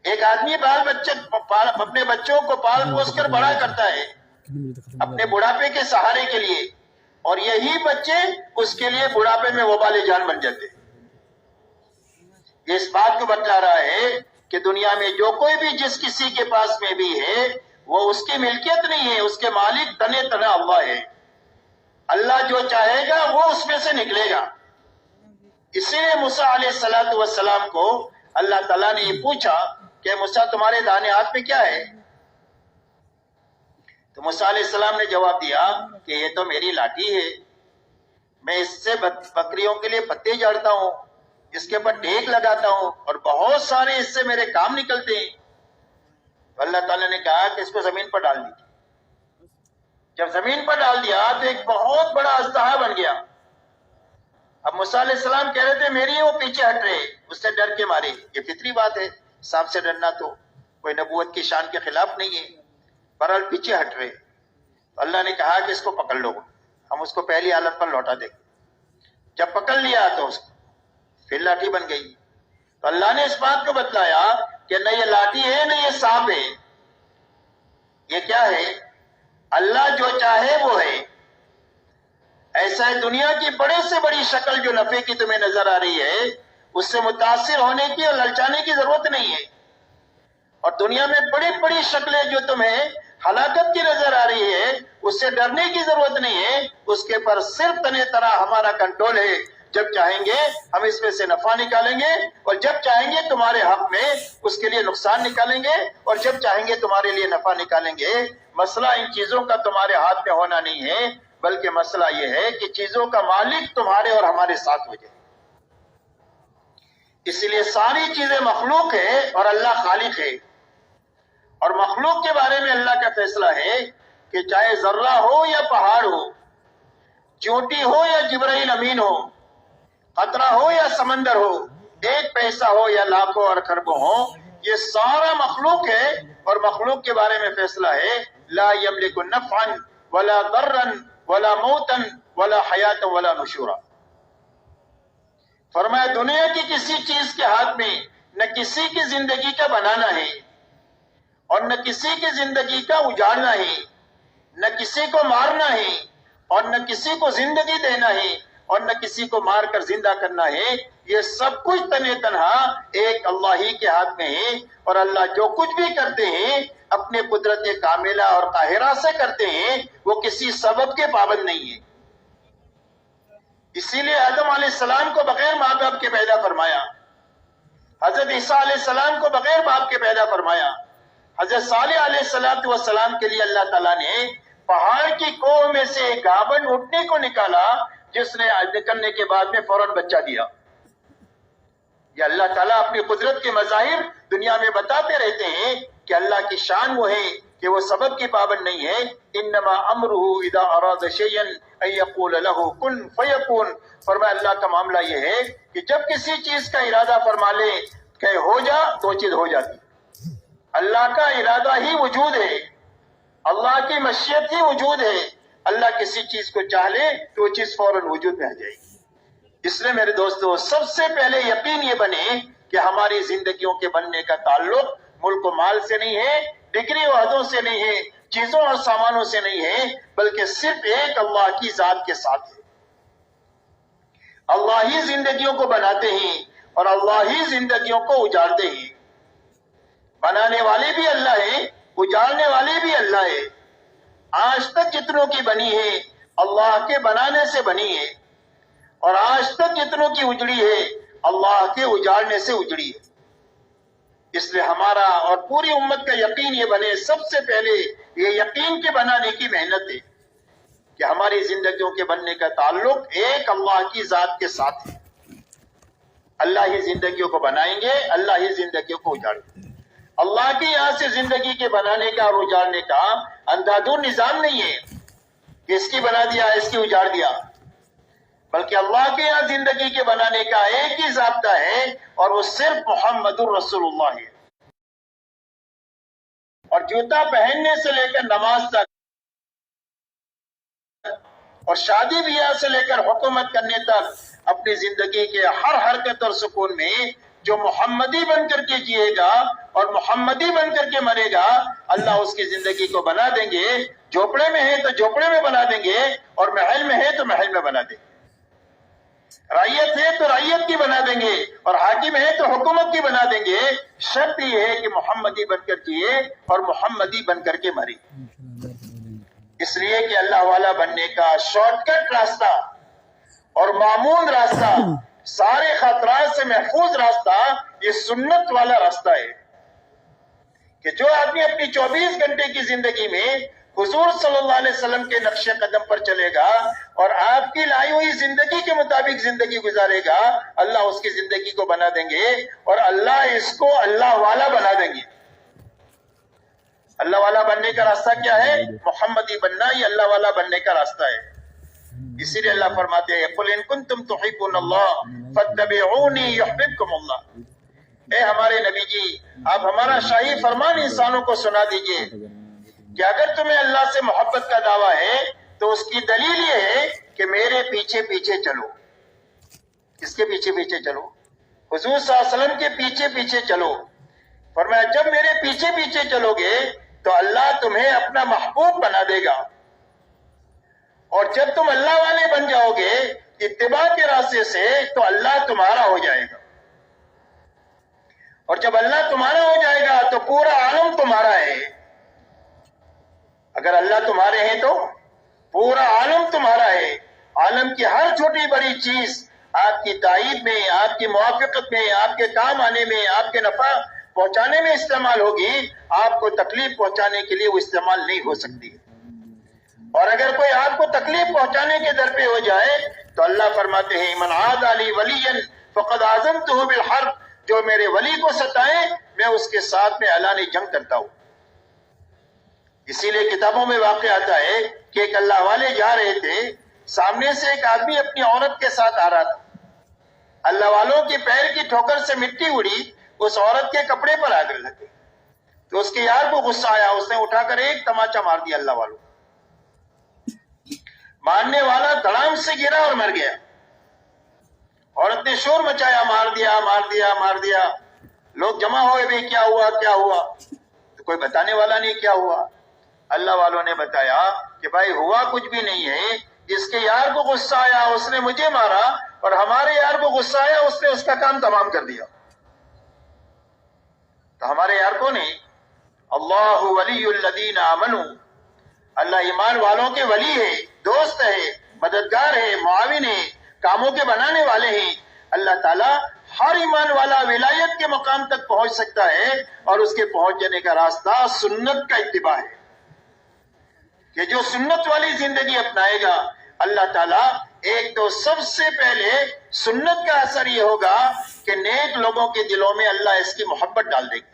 ایک آدمی اپنے بچوں کو پال پوس کر بڑا کرتا ہے اپنے بڑھاپے کے سہارے کے لیے، اور یہی بچے اس کے لیے بڑھاپے میں وبال جان بن جاتے ہیں. یہ اس بات کو بتلا رہا ہے کہ دنیا میں جو کوئی بھی جس کسی کے پاس میں بھی ہے وہ اس کی ملکیت نہیں ہے، اس کے مالک تنے تنہا اللہ ہے. اللہ جو چاہے گا وہ اس میں سے نکلے گا. اسی لیے موسیٰ علیہ السلام کو اللہ تعالیٰ نے یہ پوچھا کہ موسیٰ تمہارے دانے ہاتھ میں کیا ہے؟ تو موسیٰ علیہ السلام نے جواب دیا کہ یہ تو میری لاٹھی ہے، میں اس سے بکریوں کے لیے پتے جاڑتا ہوں، اس کے اوپر ٹیک لگاتا ہوں، اور بہت سارے اس سے میرے کام نکلتے ہیں. تو اللہ تعالیٰ نے کہا کہ اس کو زمین پر ڈال دیجیے. جب زمین پر ڈال دیا تو ایک بہت بڑا اژدہا بن گیا. اب موسیٰ علیہ السلام کہہ رہے تھے میری وہ پیچھے ہٹ رہے، اس سے ڈر کے مارے. یہ فطری بات ہے، سانپ سے ڈرنا تو کوئی نبوت کی شان کے خلاف نہیں ہے. بہرحال پیچھے ہٹ رہے. تو اللہ نے کہا کہ اس کو پکڑ لو، ہم اس کو پہلی حالت پر لوٹا دیں. جب پکڑ لیا تو اس کو پھر لاٹھی بن گئی. تو اللہ نے اس بات کو بتلایا کہ نہ یہ لاٹھی ہے نہ یہ سانپ ہے. یہ کیا ہے؟ اللہ جو چاہے وہ ہے. ایسا ہے دنیا کی بڑے سے بڑی شکل جو نفع کی تمہیں نظر آ رہی ہے اس سے متاثر ہونے کی اور للچانے کی ضرورت نہیں ہے. اور دنیا میں بڑی بڑی شکلیں جو تمہیں ہلاکت کی نظر آ رہی ہے اس سے ڈرنے کی ضرورت نہیں ہے. اس کے پر صرف تنے طرح ہمارا کنٹرول ہے. جب چاہیں گے ہم اس میں سے نفع نکالیں گے، اور جب چاہیں گے تمہارے حق میں اس کے لیے نقصان نکالیں گے، اور جب چاہیں گے تمہارے لیے نفع نکالیں گے. مسئلہ ان چیزوں کا تمہارے ہاتھ میں ہونا نہیں ہے، بلکہ مسئلہ یہ ہے کہ چیزوں کا مالک تمہارے اور ہمارے ساتھ ہو جائے. اس لیے ساری چیزیں مخلوق ہے اور اللہ خالق ہے. اور مخلوق کے بارے میں اللہ کا فیصلہ ہے کہ چاہے ذرہ ہو یا پہاڑ ہو، چونٹی ہو یا جبرائیل امین ہو، قطرہ ہو یا سمندر ہو، ایک پیسہ ہو یا لاکھوں اور کھربوں ہو، یہ سارا مخلوق ہے. اور مخلوق کے بارے میں فیصلہ ہے لا یملک نفعا ولا ضرا ولا موتا ولا حیاتا ولا نشورا. فرمایا دنیا کی کسی چیز کے ہاتھ میں نہ کسی کی زندگی کا بنانا ہے اور نہ کسی کی زندگی کا اجاڑنا ہے، نہ کسی کو مارنا ہے اور نہ کسی کو زندگی دینا ہے اور نہ کسی کو مار کر زندہ کرنا ہے. یہ سب کچھ تنے تنہا ایک اللہ ہی کے ہاتھ میں ہے. اور اللہ جو کچھ بھی کرتے ہیں اپنے قدرت کاملہ اور قاہرہ سے کرتے ہیں، وہ کسی سبب کے پابند نہیں ہے. اسی لیے آدم علیہ السلام کو بغیر ماں باپ کے پیدا فرمایا، حضرت عیسیٰ علیہ السلام کو بغیر باپ کے پیدا فرمایا، حضرت صالح علیہ السلام کے لیے اللہ تعالیٰ نے پہاڑ کی کوہ میں سے ایک گابن اٹھنے کو نکالا جس نے نکلنے کے بعد میں فوراً بچہ دیا. یہ اللہ تعالیٰ اپنی قدرت کے مظاہر دنیا میں بتاتے رہتے ہیں کہ اللہ کی شان وہ ہے کہ وہ سبب کی پابند نہیں ہے. انما امرہ اذا اراد شیئا ان یقول له کن فیکون. فرمایا اللہ کا معاملہ یہ ہے کہ جب کسی چیز کا ارادہ فرما لے کہ ہو جا تو چیز ہو جاتی. اللہ کا ارادہ ہی وجود ہے، اللہ کی مشیت ہی وجود ہے. اللہ کسی چیز کو چاہ لے تو وہ چیز فوراً وجود میں آ جائے گی. اس لیے میرے دوستو سب سے پہلے یقین یہ بنے کہ ہماری زندگیوں کے بننے کا تعلق ملک و مال سے نہیں ہے، ڈگری و عہدوں سے نہیں ہے، چیزوں اور سامانوں سے نہیں ہے، بلکہ صرف ایک اللہ کی ذات کے ساتھ ہے. اللہ ہی زندگیوں کو بناتے ہیں اور اللہ ہی زندگیوں کو اجاڑتے ہیں. بنانے والے بھی اللہ ہیں، اجاڑنے والے بھی اللہ ہے. آج تک جتنوں کی بنی ہے اللہ کے بنانے سے بنی ہے، اور آج تک جتنوں کی اجڑی ہے اللہ کے اجاڑنے سے اجڑی ہے. اس لیے ہمارا اور پوری امت کا یقین یہ بنے، سب سے پہلے یہ یقین کے بنانے کی محنت ہے کہ ہماری زندگیوں کے بننے کا تعلق ایک اللہ کی ذات کے ساتھ ہے۔ اللہ ہی زندگیوں کو بنائیں گے، اللہ ہی زندگیوں کو اجاڑیں گے۔ اللہ کے یہاں سے زندگی کے بنانے کا اور اجاڑنے کا اندھادھند نظام نہیں ہے کہ اس کی بنا دیا اس کی اجاڑ دیا، بلکہ اللہ کے یہاں زندگی کے بنانے کا ایک ہی ضابطہ ہے اور وہ صرف محمد الرسول اللہ ہے۔ اور جوتا پہننے سے لے کر نماز تک اور شادی بیاہ سے لے کر حکومت کرنے تک اپنی زندگی کے ہر حرکت اور سکون میں جو محمدی بن کر کے جیے گا اور محمدی بن کر کے مرے گا، اللہ اس کی زندگی کو بنا دیں گے۔ جھوپڑے میں ہے تو جھوپڑے میں بنا دیں گے، اور محل میں ہے تو محل میں بنا دیں گے، رعیت ہے تو رعیت کی بنا دیں گے، اور حاکم ہے تو حکومت کی بنا دیں گے۔ شرط یہ ہے کہ محمدی بن کر جیے اور محمدی بن کر کے مرے۔ اس لیے کہ اللہ والا بننے کا شارٹ کٹ راستہ اور معمول راستہ، سارے خطرات سے محفوظ راستہ، یہ سنت والا راستہ ہے کہ جو آدمی اپنی 24 گھنٹے کی زندگی میں حضور صلی اللہ علیہ وسلم کے نقش قدم پر چلے گا اور آپ کی لائی ہوئی زندگی کے مطابق زندگی گزارے گا، اللہ اس کی زندگی کو بنا دیں گے اور اللہ اس کو اللہ والا بنا دیں گے۔ اللہ والا بننے کا راستہ کیا ہے؟ محمدی بننا، یہ اللہ والا بننے کا راستہ ہے۔ اسی لیے اللہ فرماتے ہیں قُلْ إِن كُنتُمْ تُحِبُّونَ اللَّهَ فَاتَّبِعُونِي يُحْبِبْكُمُ اللَّهُ۔ اے ہمارے نبی جی، آپ ہمارا شاہی فرمان انسانوں کو سنا دیجئے کہ اگر تمہیں اللہ سے محبت کا دعویٰ ہے تو اس کی دلیل یہ ہے کہ میرے پیچھے پیچھے چلو۔ کس کے پیچھے پیچھے چلو؟ حضور صلی اللہ علیہ وسلم کے پیچھے پیچھے چلو۔ فرمایا جب میرے پیچھے پیچھے چلو گے تو اللہ تمہیں اپنا محبوب بنا دے گا، اور جب تم اللہ والے بن جاؤ گے اتباع کے راستے سے تو اللہ تمہارا ہو جائے گا، اور جب اللہ تمہارا ہو جائے گا تو پورا عالم تمہارا ہے۔ اگر اللہ تمہارے ہیں تو پورا عالم تمہارا ہے۔ عالم کی ہر چھوٹی بڑی چیز آپ کی تائید میں، آپ کی موافقت میں، آپ کے کام آنے میں، آپ کے نفع پہنچانے میں استعمال ہوگی، آپ کو تکلیف پہنچانے کے لیے وہ استعمال نہیں ہو سکتی۔ اور اگر کوئی آپ کو تکلیف پہنچانے کے در پہ ہو جائے تو اللہ فرماتے ہیں من عاد لی ولیا فقد آذنتہ بالحرب، جو میرے ولی کو ستائے میں اس کے ساتھ میں اعلان جنگ کرتا ہوں۔ اسی لیے کتابوں میں واقع آتا ہے کہ ایک اللہ والے جا رہے تھے، سامنے سے ایک آدمی اپنی عورت کے ساتھ آ رہا تھا، اللہ والوں کے پیر کی ٹھوکر سے مٹی اڑی، اس عورت کے کپڑے پر آ لگے تو اس کے یار کو غصہ آیا، اس نے اٹھا کر ایک تماچا مار دیا اللہ والوں۔ مارنے والا دھڑام سے گرا اور مر گیا۔ عورت نے شور مچایا مار دیا مار دیا مار دیا، لوگ جمع ہوئے بھی کیا ہوا کیا ہوا، تو کوئی بتانے والا نہیں کیا ہوا۔ اللہ والوں نے بتایا کہ بھائی ہوا کچھ بھی نہیں ہے، جس کے یار کو غصہ آیا اس نے مجھے مارا، اور ہمارے یار کو غصہ آیا اس نے اس کا کام تمام کر دیا۔ تو ہمارے یار کون ہے؟ اللہ ولی الذین آمنوا، اللہ ایمان والوں کے ولی ہے، دوست ہے، مددگار ہے، معاون ہے، کاموں کے بنانے والے ہیں۔ اللہ تعالیٰ ہر ایمان والا ولایت کے مقام تک پہنچ سکتا ہے، اور اس کے پہنچ جانے کا راستہ سنت کا اتباع ہے کہ جو سنت والی زندگی اپنائے گا اللہ تعالیٰ ایک تو سب سے پہلے سنت کا اثر یہ ہوگا کہ نیک لوگوں کے دلوں میں اللہ اس کی محبت ڈال دے گا،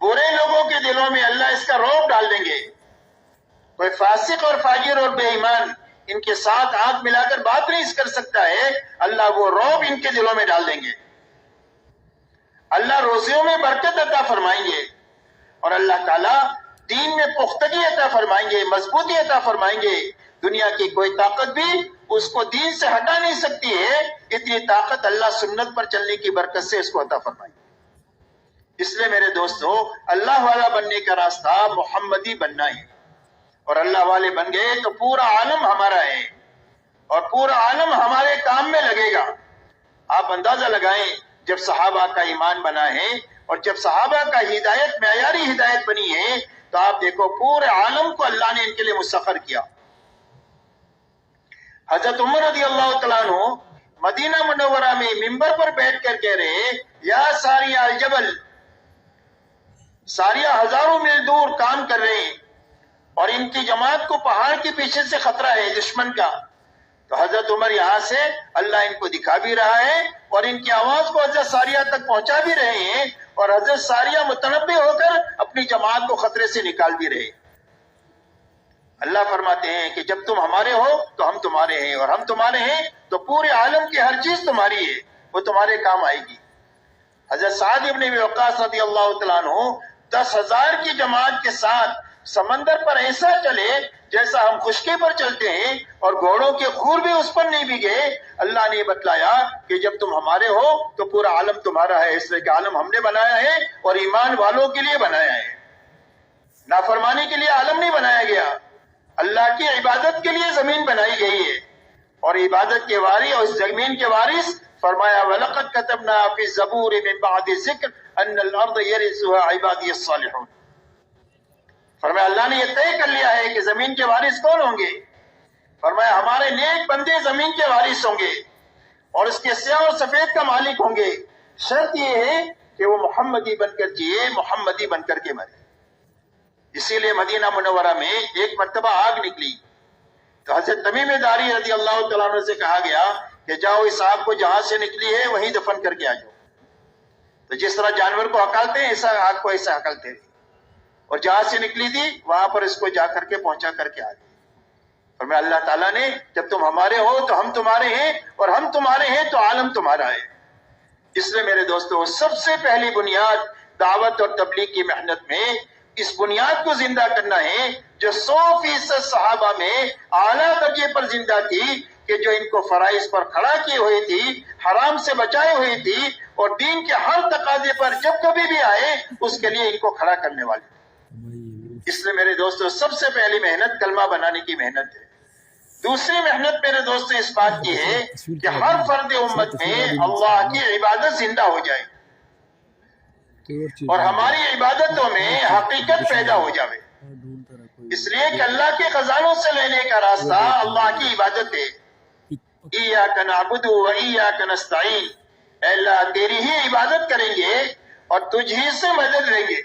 برے لوگوں کے دلوں میں اللہ اس کا رعب ڈال دیں گے۔ کوئی فاسق اور فاجر اور بے ایمان ان کے ساتھ آنکھ ملا کر بات نہیں کر سکتا ہے، اللہ وہ رعب ان کے دلوں میں ڈال دیں گے۔ اللہ روزیوں میں برکت عطا فرمائیں گے، اور اللہ تعالیٰ دین میں پختگی عطا فرمائیں گے، مضبوطی عطا فرمائیں گے۔ دنیا کی کوئی طاقت بھی اس کو دین سے ہٹا نہیں سکتی ہے، اتنی طاقت اللہ سنت پر چلنے کی برکت سے اس کو عطا فرمائیں گے۔ اس لیے میرے دوستو، اللہ والا بننے کا راستہ محمدی بننا ہے، اور اللہ والے بن گئے تو پورا عالم ہمارا ہے، اور پورا عالم ہمارے کام میں لگے گا۔ آپ اندازہ لگائیں جب صحابہ کا ایمان بنا ہے اور جب صحابہ کا ہدایت معیاری ہدایت بنی ہے، تو آپ دیکھو پورے عالم کو اللہ نے ان کے لیے مسخر کیا۔ حضرت عمر رضی اللہ تعالیٰ عنہ مدینہ منورہ میں ممبر پر بیٹھ کر کہہ رہے یا ساریہ الجبل، ساریہ ہزاروں میل دور کام کر رہے ہیں اور ان کی جماعت کو پہاڑ کے پیچھے سے خطرہ ہے دشمن کا. تو حضرت عمر یہاں سے اللہ ان کو دکھا بھی رہا ہے اور ان کی آواز کو حضرت ساریہ تک پہنچا بھی رہے ہیں اور حضرت ساریہ متنبع ہو کر اپنی جماعت کو خطرے سے نکال بھی رہے. اللہ فرماتے ہیں کہ جب تم ہمارے ہو تو ہم تمہارے ہیں اور ہم تمہارے ہیں تو پورے عالم کی ہر چیز تمہاری ہے، وہ تمہارے کام آئے گی. حضرت سعد ابن ابی وقاص رضی اللہ تعالیٰ عنہ 10,000 کی جماعت کے ساتھ سمندر پر ایسا چلے جیسا ہم خشکی پر چلتے ہیں اور گھوڑوں کے خور بھی اس پر نہیں بھیگے. اللہ نے بتلایا کہ جب تم ہمارے ہو تو پورا عالم تمہارا ہے، اس لیے کہ عالم ہم نے بنایا ہے اور ایمان والوں کے لیے بنایا ہے، نافرمانی کے لیے عالم نہیں بنایا گیا. اللہ کی عبادت کے لیے زمین بنائی گئی ہے اور عبادت کے وارث اور اس زمین کے وارث فرمایا وَلَقَدْ كَتَبْنَا فِي الزَّبُورِ مِن بَعْدِ الذِّكْرِ أَنَّ الْأَرْضَ يَرِثُهَا عِبَادِيَ الصَّالِحُونَ. فرمایا اللہ نے یہ طے کر لیا ہے کہ زمین کے وارث کون ہوں گے. فرمایا ہمارے نیک بندے زمین کے وارث ہوں گے اور اس کے سیاہ اور سفید کا مالک ہوں گے. شرط یہ ہے کہ وہ محمدی بن کر جیے، محمدی بن کر کے مرے. اسی لیے مدینہ منورہ میں ایک مرتبہ آگ نکلی تو حضرت تمیم داری رضی اللہ تعالیٰ عنہ سے کہا گیا کہ جاؤ اس آگ کو جہاں سے نکلی ہے وہیں دفن کر کے آ جاؤ. تو جس طرح جانور کو ہکالتے ہیں ایسا آگ کو ایسا ہکالتے تھے اور جہاں سے نکلی تھی وہاں پر اس کو جا کر کے پہنچا کر کے آ گئے. اور میں اللہ تعالیٰ نے جب تم ہمارے ہو تو ہم تمہارے ہیں اور ہم تمہارے ہیں تو عالم تمہارا ہے. اس لیے میرے دوستو سب سے پہلی بنیاد دعوت اور تبلیغ کی محنت میں اس بنیاد کو زندہ کرنا ہے جو 100% صحابہ میں اعلیٰ درجے پر زندہ تھی کہ جو ان کو فرائض پر کھڑا کی ہوئی تھی، حرام سے بچائے ہوئی تھی اور دین کے ہر تقاضے پر جب کبھی بھی آئے اس کے لیے ان کو کھڑا کرنے والی. اس لیے میرے دوستو سب سے پہلی محنت کلمہ بنانے کی محنت ہے. دوسری محنت میرے دوستو اس بات کی ہے کہ ہر فرد امت میں اللہ کی عبادت زندہ ہو جائے اور ہماری عبادتوں میں حقیقت پیدا ہو جائے. اس لیے کہ اللہ کے خزانوں سے لینے کا راستہ اللہ کی عبادت ہے. ایاک نعبد و ایاک نستعین، اے اللہ تیری ہی عبادت کریں گے اور تجھ ہی سے مدد لیں گے.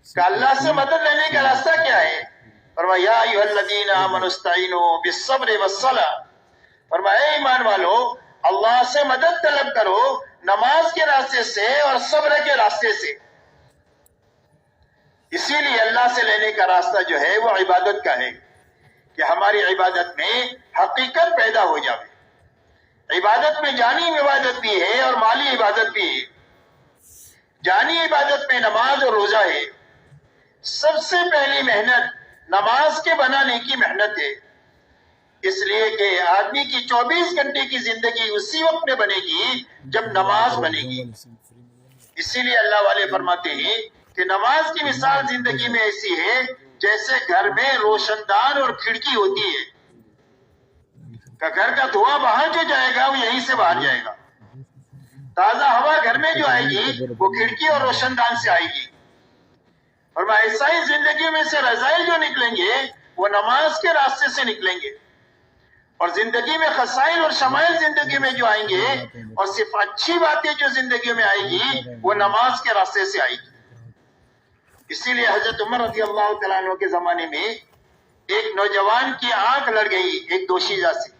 کہ اللہ سے مدد لینے کا راستہ کیا ہے؟ فرمایا یا ایھا الذین آمنوا استعینوا بالصبر والصلاۃ. فرمایا اے ایمان والو اللہ سے مدد طلب کرو نماز کے راستے سے اور صبر کے راستے سے. اسی لیے اللہ سے لینے کا راستہ جو ہے وہ عبادت کا ہے کہ ہماری عبادت میں حقیقت پیدا ہو جائے. عبادت میں جانی عبادت بھی ہے اور مالی عبادت بھی ہے. جانی عبادت میں نماز اور روزہ ہے. سب سے پہلی محنت نماز کے بنانے کی محنت ہے، اس لیے کہ آدمی کی 24 گھنٹے کی زندگی اسی وقت میں بنے گی جب نماز بنے گی. اسی لیے اللہ والے فرماتے ہیں کہ نماز کی مثال زندگی میں ایسی ہے جیسے گھر میں روشن دان اور کھڑکی ہوتی ہے کہ گھر کا دھواں باہر جو جائے گا وہ یہیں سے باہر جائے گا. تازہ ہوا گھر میں جو آئے گی وہ کھڑکی اور روشن دان سے آئے گی. اور ایسا ہی زندگی میں سے رذائل جو نکلیں گے وہ نماز کے راستے سے نکلیں گے اور زندگی میں خسائل اور شمائل زندگی میں جو آئیں گے اور صرف اچھی باتیں جو زندگی میں آئے گی وہ نماز کے راستے سے آئے گی. اسی لیے حضرت عمر رضی اللہ تعالیٰ عنہ کے زمانے میں ایک نوجوان کی آنکھ لڑ گئی ایک دوشیزہ سے.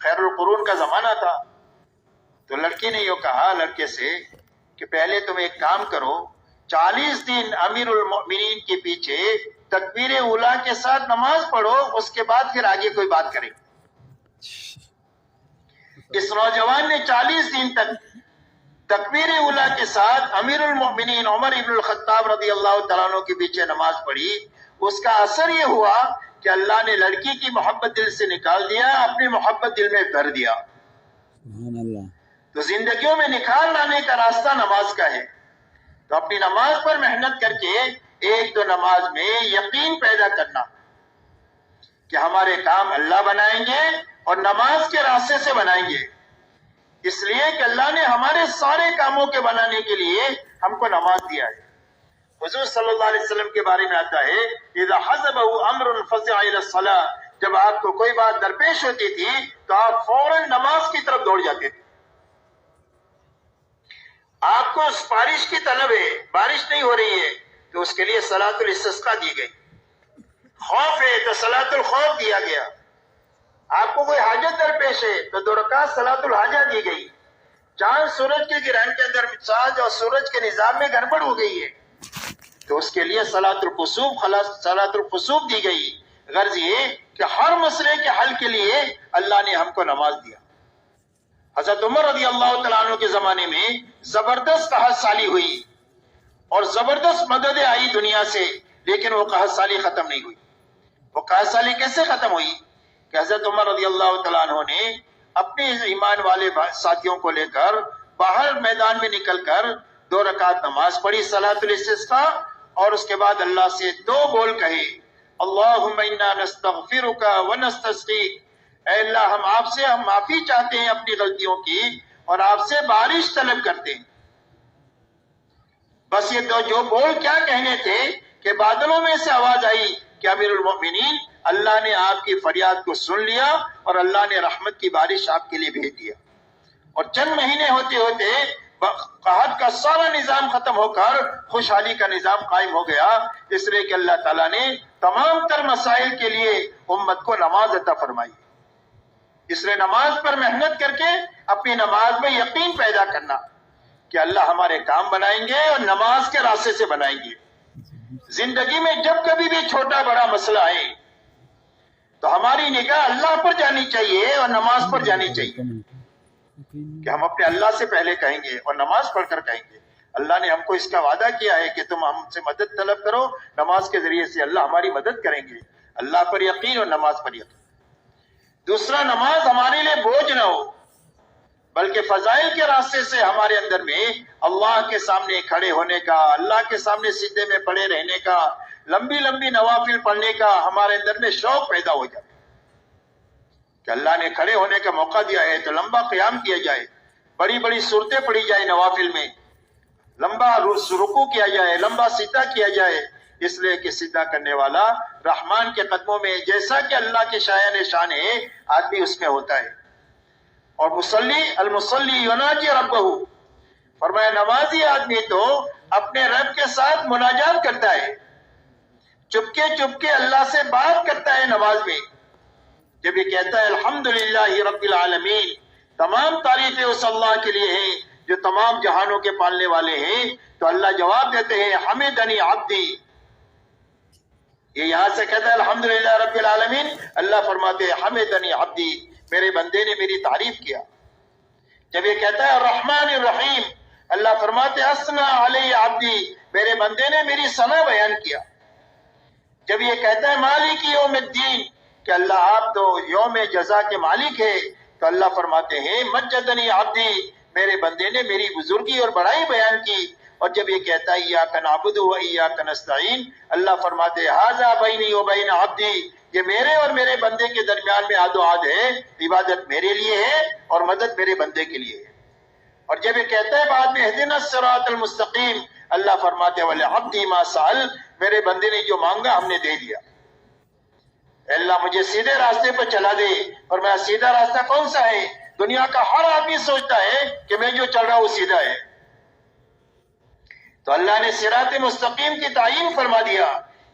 خیر القرون کا زمانہ تھا تو لڑکی نے یہ کہا لڑکے سے کہ پہلے تم ایک کام کرو، 40 دن امیر المؤمنین کے پیچھے تکبیر اولیٰ کے ساتھ نماز پڑھو، اس کے بعد پھر آگے کوئی بات کریں. اس نوجوان نے 40 دن تک تکبیر اولیٰ کے ساتھ امیر المؤمنین عمر ابن الخطاب رضی اللہ تعالیٰ عنہ کے پیچھے نماز پڑھی. اس کا اثر یہ ہوا کہ اللہ نے لڑکی کی محبت دل سے نکال دیا، اپنی محبت دل میں بھر دیا. تو زندگیوں میں نکال لانے کا راستہ نماز کا ہے. تو اپنی نماز پر محنت کر کے ایک تو نماز میں یقین پیدا کرنا کہ ہمارے کام اللہ بنائیں گے اور نماز کے راستے سے بنائیں گے. اس لیے کہ اللہ نے ہمارے سارے کاموں کے بنانے کے لیے ہم کو نماز دیا ہے. حضور صلی اللہ علیہ وسلم کے بارے میں آتا ہے اذا حزبه امر فزع الى الصلاة، جب آپ کو کوئی بات درپیش ہوتی تھی تو آپ فوراً نماز کی طرف دوڑ جاتے تھے. آپ کو اس بارش کی طلب ہے، بارش نہیں ہو رہی ہے تو اس کے لیے صلاۃ الاستسقاء دی گئی. خوف ہے تو صلاۃ الخوف دیا گیا. آپ کو کوئی حاجت درپیش ہے تو 2 رکعت صلاۃ الحاجہ دی گئی. چاند سورج کے گرہن کے اندر چاند اور سورج کے نظام میں گڑبڑ ہو گئی ہے تو اس کے لیے صلاۃ الخسوف دی گئی. غرض یہ کہ ہر مسئلے کے حل کے لیے اللہ نے ہم کو نماز دیا. حضرت عمر رضی اللہ تعالیٰ عنہ کے زمانے میں زبردست قحط سالی ہوئی اور زبردست مدد آئی دنیا سے، لیکن وہ قحط سالی ختم نہیں ہوئی. وہ قحط سالی کیسے ختم ہوئی کہ حضرت عمر رضی اللہ تعالیٰ عنہ نے اپنے ایمان والے ساتھیوں کو لے کر باہر میدان میں نکل کر 2 رکعت نماز پڑھی صلاۃ الاستسقاء، اور اس کے بعد اللہ سے 2 بول کہے، اللہم انا نستغفرک ونستسقیک، اے اللہ ہم آپ سے معافی چاہتے ہیں اپنی غلطیوں کی اور آپ سے بارش طلب کرتے ہیں. بس یہ جو بول کیا کہنے تھے کہ بادلوں میں سے آواز آئی کہ امیر المؤمنین اللہ نے آپ کی فریاد کو سن لیا اور اللہ نے رحمت کی بارش آپ کے لیے بھیج دیا. اور چند مہینے ہوتے ہوتے قحط کا سارا نظام ختم ہو کر خوشحالی کا نظام قائم ہو گیا، اس لیے کہ اللہ تعالیٰ نے تمام تر مسائل کے لیے امت کو نماز عطا فرمائی. اس لیے نماز پر محنت کر کے اپنی نماز میں یقین پیدا کرنا کہ اللہ ہمارے کام بنائیں گے اور نماز کے راستے سے بنائیں گے. زندگی میں جب کبھی بھی چھوٹا بڑا مسئلہ آئے تو ہماری نگاہ اللہ پر جانی چاہیے اور نماز پر جانی چاہیے کہ ہم اپنے اللہ سے پہلے کہیں گے اور نماز پڑھ کر کہیں گے. اللہ نے ہم کو اس کا وعدہ کیا ہے کہ تم ہم سے مدد طلب کرو، نماز کے ذریعے سے اللہ ہماری مدد کریں گے. اللہ پر یقین اور نماز پر یقین. دوسرا، نماز ہمارے لیے بوجھ نہ ہو بلکہ فضائل کے راستے سے ہمارے اندر میں اللہ کے سامنے کھڑے ہونے کا، اللہ کے سامنے سجدے میں پڑے رہنے کا، لمبی لمبی نوافل پڑھنے کا ہمارے اندر میں شوق پیدا ہو جائے کہ اللہ نے کھڑے ہونے کا موقع دیا ہے تو لمبا قیام کیا جائے، بڑی بڑی صورتیں پڑھی جائے نوافل میں، لمبا رکوع کیا جائے، لمبا سجدہ کیا جائے. اس لیے کہ سجدہ کرنے والا رحمان کے قدموں میں جیسا کہ اللہ کے شایان شان ہے آدمی اس میں ہوتا ہے. اور المصلی یناجی ربہ، فرمایا نمازی آدمی تو اپنے رب کے ساتھ مناجات کرتا ہے، چپکے چپکے اللہ سے بات کرتا ہے نماز میں. جب یہ کہتا ہے الحمدللہ رب العالمین، تمام تعریفیں اس اللہ کے لیے ہیں جو تمام جہانوں کے پالنے والے ہیں، تو اللہ جواب دیتے ہیں حمدنی عبدی. یہ یہاں سے کہتا ہے الحمدللہ رب العالمین، اللہ فرماتے ہیں حمدنی عبدی، میرے بندے نے میری تعریف کیا. جب یہ کہتا ہے الرحمن الرحیم، اللہ فرماتے ہیں اثنا علی عبدی، میرے بندے نے میری ثنا بیان کیا. جب یہ کہتا ہے مالک یوم الدین، کہ اللہ آپ تو یوم جزا کے مالک ہے، تو اللہ فرماتے ہیں مجدنی عبدی، میرے بندے نے میری بزرگی اور بڑائی بیان کی. اور جب یہ کہتا ہے ایاک نعبد و ایاک نستعین، اللہ فرماتے ہیں ھذا بینی و بین عبدی، یہ میرے اور میرے بندے کے درمیان میں عہد و عہد ہے، عبادت میرے لیے ہے اور مدد میرے بندے کے لیے ہے. اور جب یہ کہتا ہے بعد میں اہدنا الصراط المستقیم، اللہ فرماتے ہیں ولعبدی ما سأل، میرے بندے نے جو مانگا ہم نے دے دیا. اے اللہ مجھے سیدھے راستے پر چلا دے. اور میں سیدھا راستہ کون سا ہے؟ دنیا کا ہر آدمی سوچتا ہے کہ میں جو چل رہا ہوں وہ سیدھا ہے، تو اللہ نے صراط مستقیم کی تعین فرما دیا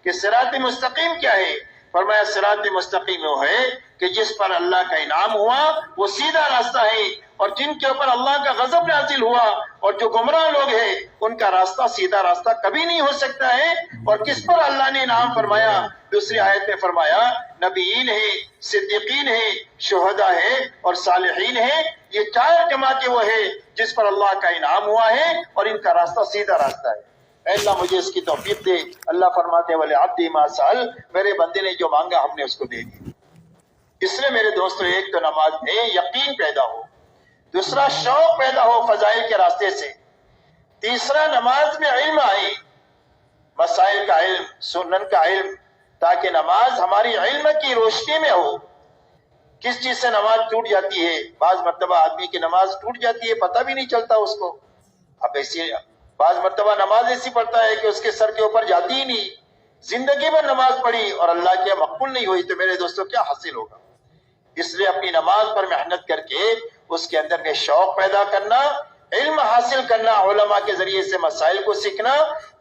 کہ صراط مستقیم کیا ہے. فرمایا صراط مستقیم وہ ہے کہ جس پر اللہ کا انعام ہوا وہ سیدھا راستہ ہے، اور جن کے اوپر اللہ کا غضب نازل ہوا اور جو گمراہ لوگ ہیں ان کا راستہ سیدھا راستہ کبھی نہیں ہو سکتا ہے. اور کس پر اللہ نے انعام فرمایا؟ دوسری آیت میں فرمایا نبیین ہیں، صدیقین ہیں، شہداء ہیں اور صالحین ہیں. یہ 4 جماعتیں وہ ہیں جس پر اللہ کا انعام ہوا ہے اور ان کا راستہ سیدھا راستہ ہے. اے اللہ مجھے اس کی توفیق دے. اللہ فرماتے ہیں وَلِعَبْدِي مَا سَأَلَ، میرے بندے نے جو مانگا ہم نے اس کو دے دیا. اس لیے میرے دوستو ایک تو نماز میں یقین پیدا ہو، دوسرا شوق پیدا ہو فضائل کے راستے سے، تیسرا نماز میں علم آئے، مسائل کا علم، سنن کا علم، تاکہ نماز ہماری علم کی روشنی میں ہو. کس چیز سے نماز ٹوٹ جاتی ہے؟ بعض مرتبہ آدمی کی نماز ٹوٹ جاتی ہے پتہ بھی نہیں چلتا اس کو. اب ایسی بعض مرتبہ نماز ایسی پڑھتا ہے کہ اس کے سر کے اوپر جاتی ہی نہیں، زندگی میں نماز پڑھی اور اللہ کے مقبول تحمل نہیں ہوئی تو میرے دوستوں کیا حاصل ہوگا؟ اس لیے اپنی نماز پر محنت کر کے اس کے اندر میں شوق پیدا کرنا، علم حاصل کرنا، علماء کے ذریعے سے مسائل کو سیکھنا،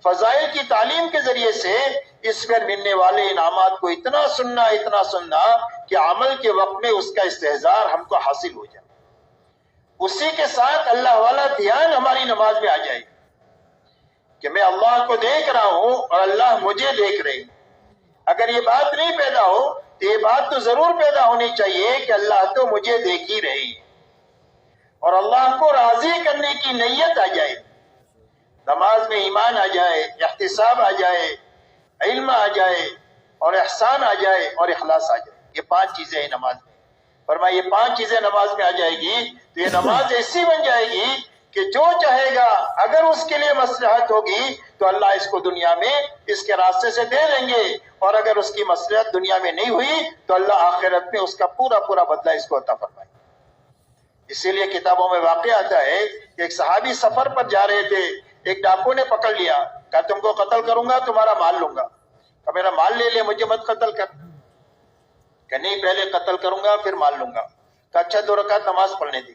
فضائل کی تعلیم کے ذریعے سے اس پر ملنے والے انعامات کو اتنا سننا کہ عمل کے وقت میں اس کا استحضار ہم کو حاصل ہو جائے۔ اسی کے ساتھ اللہ والا دھیان ہماری نماز میں آ جائے کہ میں اللہ کو دیکھ رہا ہوں اور اللہ مجھے دیکھ رہے ہیں۔ اگر یہ بات نہیں پیدا ہو تو یہ بات تو ضرور پیدا ہونی چاہیے کہ اللہ تو مجھے دیکھ ہی رہے ہیں، اور اللہ کو راضی کرنے کی نیت آ جائے، نماز میں ایمان آ جائے، احتساب آ جائے، علم آ جائے، اور احسان آ جائے، اور اخلاص آ جائے۔ یہ 5 چیزیں ہیں نماز میں۔ فرمایا یہ 5 چیزیں نماز میں آ جائے گی تو یہ نماز ایسی بن جائے گی کہ جو چاہے گا اگر اس کے لیے مصلحت ہوگی تو اللہ اس کو دنیا میں اس کے راستے سے دے دیں گے، اور اگر اس کی مصلحت دنیا میں نہیں ہوئی تو اللہ آخرت میں اس کا پورا بدلہ اس کو عطا فرمائے۔ اسی لیے کتابوں میں واقعہ آتا ہے کہ ایک صحابی سفر پر جا رہے تھے، ایک ڈاکو نے پکڑ لیا، کہا تم کو قتل کروں گا، تمہارا مال لوں گا۔ کہا میرا مال لے لے، مجھے مت قتل کر۔ کہ نہیں، پہلے قتل کروں گا پھر مال لوں گا۔ کہا اچھا 2 رکعت نماز پڑھنے دی۔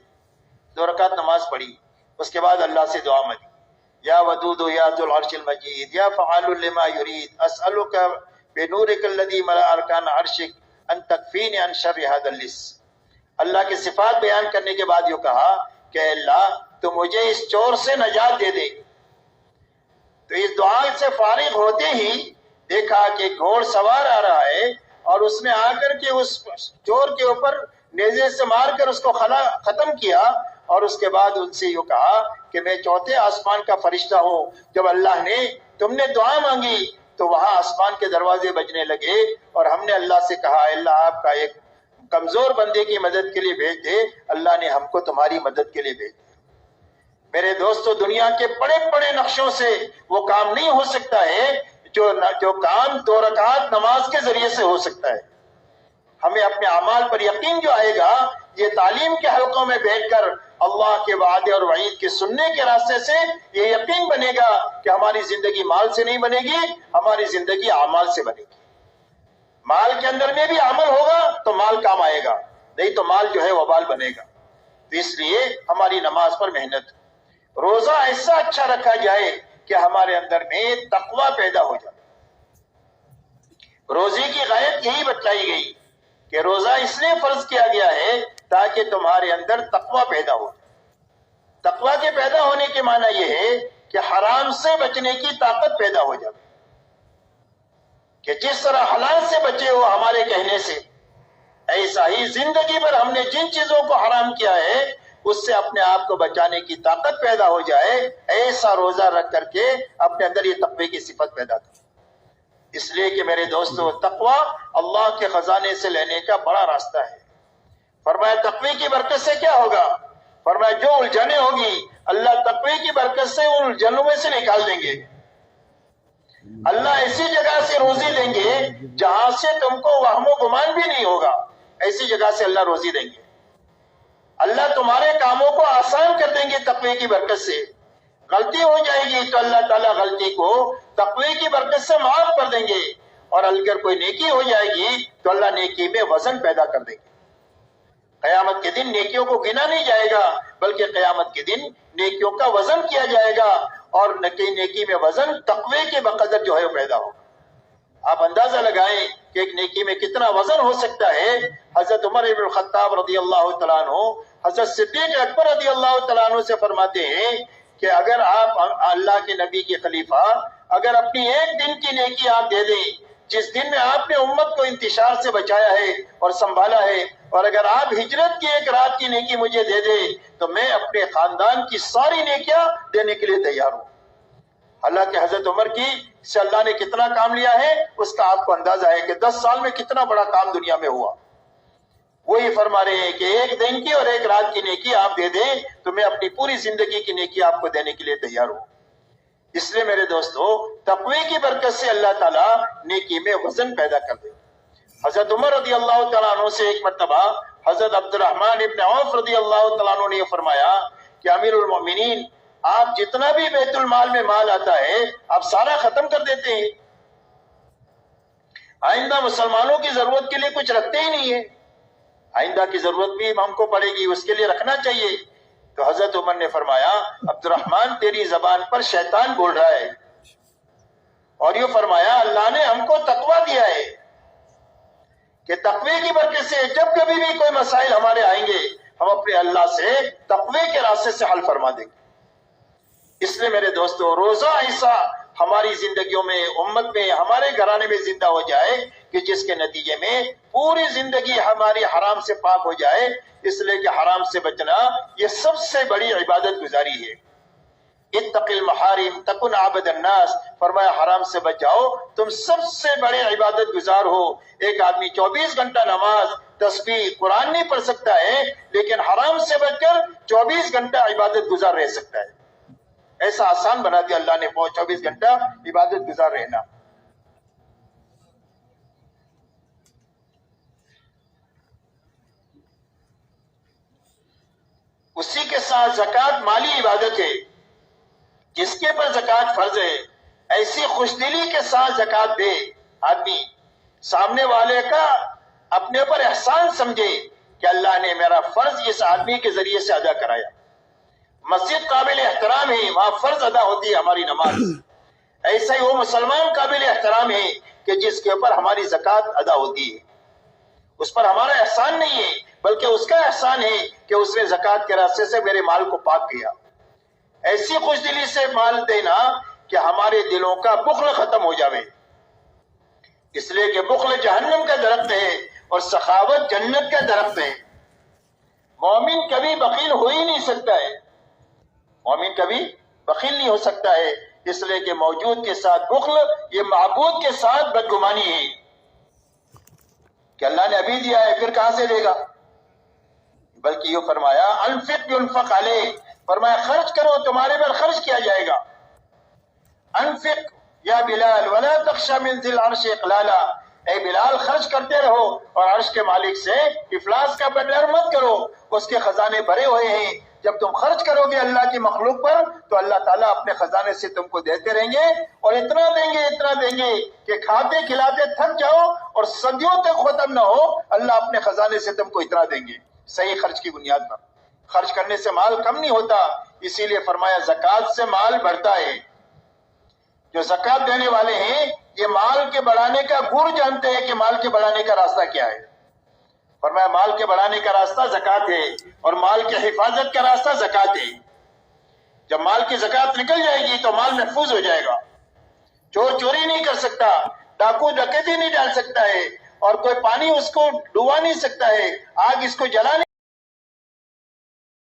2 رکعت نماز پڑھی، اس کے بعد اللہ سے دعا مانگی، یا ودود یا ذو العرش المجید یا فعال لما یرید اسألک بنورک الذی ملأ ارکان عرشک ان تکفینی عن شر ھذا اللص۔ اللہ کی صفات بیان کرنے کے بعد یہ کہا کہ اے اللہ تو مجھے اس چور سے نجات دے دے۔ تو اس دعا سے فارغ ہوتے ہی دیکھا کہ گھوڑ سوار آ رہا ہے، اور اس نے آ کر کے اس چور کے اوپر نیزے سے مار کر اس کو ختم کیا، اور اس کے بعد ان سے یہ کہا کہ میں 4تھے آسمان کا فرشتہ ہوں۔ جب اللہ نے تم نے دعا مانگی تو وہاں آسمان کے دروازے بجنے لگے، اور ہم نے اللہ سے کہا اللہ آپ کا ایک کمزور بندے کی مدد کے لیے بھیج دے، اللہ نے ہم کو تمہاری مدد کے لیے بھیج دیا۔ میرے دوستو، دنیا کے بڑے بڑے نقشوں سے وہ کام نہیں ہو سکتا ہے جو کام 2 رکعت نماز کے ذریعے سے ہو سکتا ہے۔ ہمیں اپنے اعمال پر یقین جو آئے گا یہ تعلیم کے حلقوں میں بیٹھ کر اللہ کے وعدے اور وعید کے سننے کے راستے سے یہ یقین بنے گا کہ ہماری زندگی مال سے نہیں بنے گی، ہماری زندگی اعمال سے بنے گی۔ مال کے اندر میں بھی عمل ہوگا تو مال کام آئے گا، نہیں تو مال جو ہے وبال بنے گا۔ تو اس لیے ہماری نماز پر محنت، روزہ ایسا اچھا رکھا جائے کہ ہمارے اندر میں تقوی پیدا ہو جائے۔ روزے کی غایت یہی بتلائی گئی کہ روزہ اس لیے فرض کیا گیا ہے تاکہ تمہارے اندر تقوی پیدا ہو۔ تقوی کے پیدا ہونے کے معنی یہ ہے کہ حرام سے بچنے کی طاقت پیدا ہو جائے، کہ جس طرح حلال سے بچے ہو ہمارے کہنے سے، ایسا ہی زندگی پر ہم نے جن چیزوں کو حرام کیا ہے اس سے اپنے آپ کو بچانے کی طاقت پیدا ہو جائے۔ ایسا روزہ رکھ کر کے اپنے اندر یہ تقوی کی صفت پیدا کر۔ اس لیے کہ میرے دوستو، تقوی اللہ کے خزانے سے لینے کا بڑا راستہ ہے۔ فرمایا تقوی کی برکت سے کیا ہوگا؟ فرمایا جو الجھنیں ہوگی اللہ تقوی کی برکت سے ان الجھنوں میں سے نکال دیں گے۔ اللہ ایسی جگہ سے روزی دیں گے جہاں سے تم کو وہم و گمان بھی نہیں ہوگا، ایسی جگہ سے اللہ روزی دیں گے۔ اللہ تمہارے کاموں کو آسان کر دیں گے تقوی کی برکت سے۔ غلطی ہو جائے گی تو اللہ تعالیٰ غلطی کو تقوی کی برکت سے معاف کر دیں گے، اور اگر کوئی نیکی ہو جائے گی تو اللہ نیکی میں وزن پیدا کر دیں گے۔ قیامت کے دن نیکیوں کو گنا نہیں جائے گا بلکہ قیامت کے دن نیکیوں کا وزن کیا جائے گا، اور نیکی میں وزن تقوی کے بقدر جو ہے وہ پیدا ہوگا۔ آپ اندازہ لگائیں کہ ایک نیکی میں کتنا وزن ہو سکتا ہے۔ حضرت عمر بن الخطاب رضی اللہ تعالیٰ عنہ حضرت صدیق اکبر رضی اللہ تعالیٰ عنہ سے فرماتے ہیں کہ اگر آپ اللہ کے نبی کے خلیفہ اگر اپنی ایک دن کی نیکی آپ دے دیں، جس دن میں آپ نے امت کو انتشار سے بچایا ہے اور سنبھالا ہے، اور اگر آپ ہجرت کی ایک رات کی نیکی مجھے دے دیں تو میں اپنے خاندان کی ساری نیکیاں دینے کے لیے تیار ہوں۔ حالانکہ حضرت عمر کی سے اللہ نے کتنا کام لیا ہے اس کا آپ کو اندازہ ہے کہ 10 سال میں کتنا بڑا کام دنیا میں ہوا۔ وہی فرما رہے ہیں کہ ایک دن کی اور ایک رات کی نیکی آپ دے دیں تو میں اپنی پوری زندگی کی نیکی آپ کو دینے کے لیے تیار ہوں۔ اس لیے میرے دوستو، تقوی کی برکت سے اللہ تعالیٰ نیکی میں وزن پیدا کر دے۔ حضرت عمر رضی اللہ تعالیٰ عنہ سے ایک مرتبہ حضرت عبد الرحمن ابن عوف رضی اللہ تعالیٰ عنہ نے فرمایا کہ امیر المؤمنین، آپ جتنا بھی بیت المال میں مال آتا ہے آپ سارا ختم کر دیتے ہیں۔ آئندہ مسلمانوں کی ضرورت کے لیے کچھ رکھتے ہی نہیں ہے. آئندہ کی ضرورت بھی ہم کو پڑے گی، اس کے لیے رکھنا چاہیے. تو حضرت عمر نے فرمایا عبد الرحمن تیری زبان پر شیطان بول رہا ہے، اور یہ فرمایا اللہ نے ہم کو تقوی دیا ہے کہ تقوی کی برکت سے جب کبھی بھی کوئی مسائل ہمارے آئیں گے ہم اپنے اللہ سے تقوی کے راستے سے حل فرما دیں گے. اس لیے میرے دوستو روزہ ایسا ہماری زندگیوں میں، امت میں، ہمارے گھرانے میں زندہ ہو جائے کہ جس کے نتیجے میں پوری زندگی ہماری حرام سے پاک ہو جائے. اس لیے کہ حرام سے بچنا یہ سب سے بڑی عبادت گزاری ہے. اتق المحارم تکن عبد الناس، فرمایا حرام سے بچ جاؤ تم سب سے بڑے عبادت گزار ہو. ایک آدمی 24 گھنٹہ نماز، تسبیح، قرآن نہیں پڑھ سکتا ہے، لیکن حرام سے بچ کر 24 گھنٹہ عبادت گزار رہ سکتا ہے. ایسا آسان بنا دیا اللہ نے 24 گھنٹہ عبادت گزار رہنا. اسی کے ساتھ زکوٰۃ مالی عبادت ہے. جس کے پر زکوٰۃ فرض ہے ایسی خوش دلی کے ساتھ زکوٰۃ دے. آدمی سامنے والے کا اپنے پر احسان سمجھے کہ اللہ نے میرا فرض اس آدمی کے ذریعے سے ادا کرایا. مسجد قابل احترام ہے، وہاں فرض ادا ہوتی ہے ہماری نماز. ایسا ہی وہ مسلمان قابل احترام ہے کہ جس کے اوپر ہماری زکوٰۃ ادا ہوتی ہے. اس پر ہمارا احسان نہیں ہے بلکہ اس کا احسان ہے کہ اس نے زکوٰۃ کے راستے سے میرے مال کو پاک کیا. ایسی خوش دلی سے مال دینا کہ ہمارے دلوں کا بخل ختم ہو جاوے. اس لیے کہ بخل جہنم کا درخت ہے اور سخاوت جنت کا درخت ہے. مومن کبھی بخیل ہو ہی نہیں سکتا ہے، مومن کبھی بخیل نہیں ہو سکتا ہے. اس لیے کہ موجود کے ساتھ بخل یہ معبود کے ساتھ بدگمانی ہے کہ اللہ نے ابھی دیا ہے پھر کہاں سے دے گا. بلکہ یہ فرمایا انفق ينفق علیک، فرمایا خرچ کرو تمہارے پر خرچ کیا جائے گا. انفق یا بلال ولا تخشى من ذی العرش اقلالا، اے بلال خرچ کرتے رہو اور عرش کے مالک سے افلاس کا ڈر مت کرو، اس کے خزانے بھرے ہوئے ہیں. جب تم خرچ کرو گے اللہ کی مخلوق پر تو اللہ تعالیٰ اپنے خزانے سے تم کو دیتے رہیں گے، اور اتنا دیں گے کہ کھاتے کھلاتے تھک جاؤ اور صدیوں تک ختم نہ ہو. اللہ اپنے خزانے سے تم کو اتنا دیں گے صحیح خرچ کی بنیاد پر. خرچ کرنے سے مال کم نہیں ہوتا، اسی لیے فرمایا زکوٰۃ سے مال بڑھتا ہے. جو زکوٰۃ دینے والے ہیں یہ مال کے بڑھانے کا گر جانتے ہیں کہ مال کے بڑھانے کا راستہ کیا ہے. فرمایا مال کے بڑھانے کا راستہ زکوٰۃ ہے اور مال کی حفاظت کا راستہ زکوٰۃ ہے. جب مال کی زکوٰۃ نکل جائے گی تو مال محفوظ ہو جائے گا. چور چوری نہیں کر سکتا، ڈاکو ڈکیتی نہیں ڈال سکتا ہے، اور کوئی پانی اس کو ڈبا نہیں سکتا ہے، آگ اس کو جلا نہیں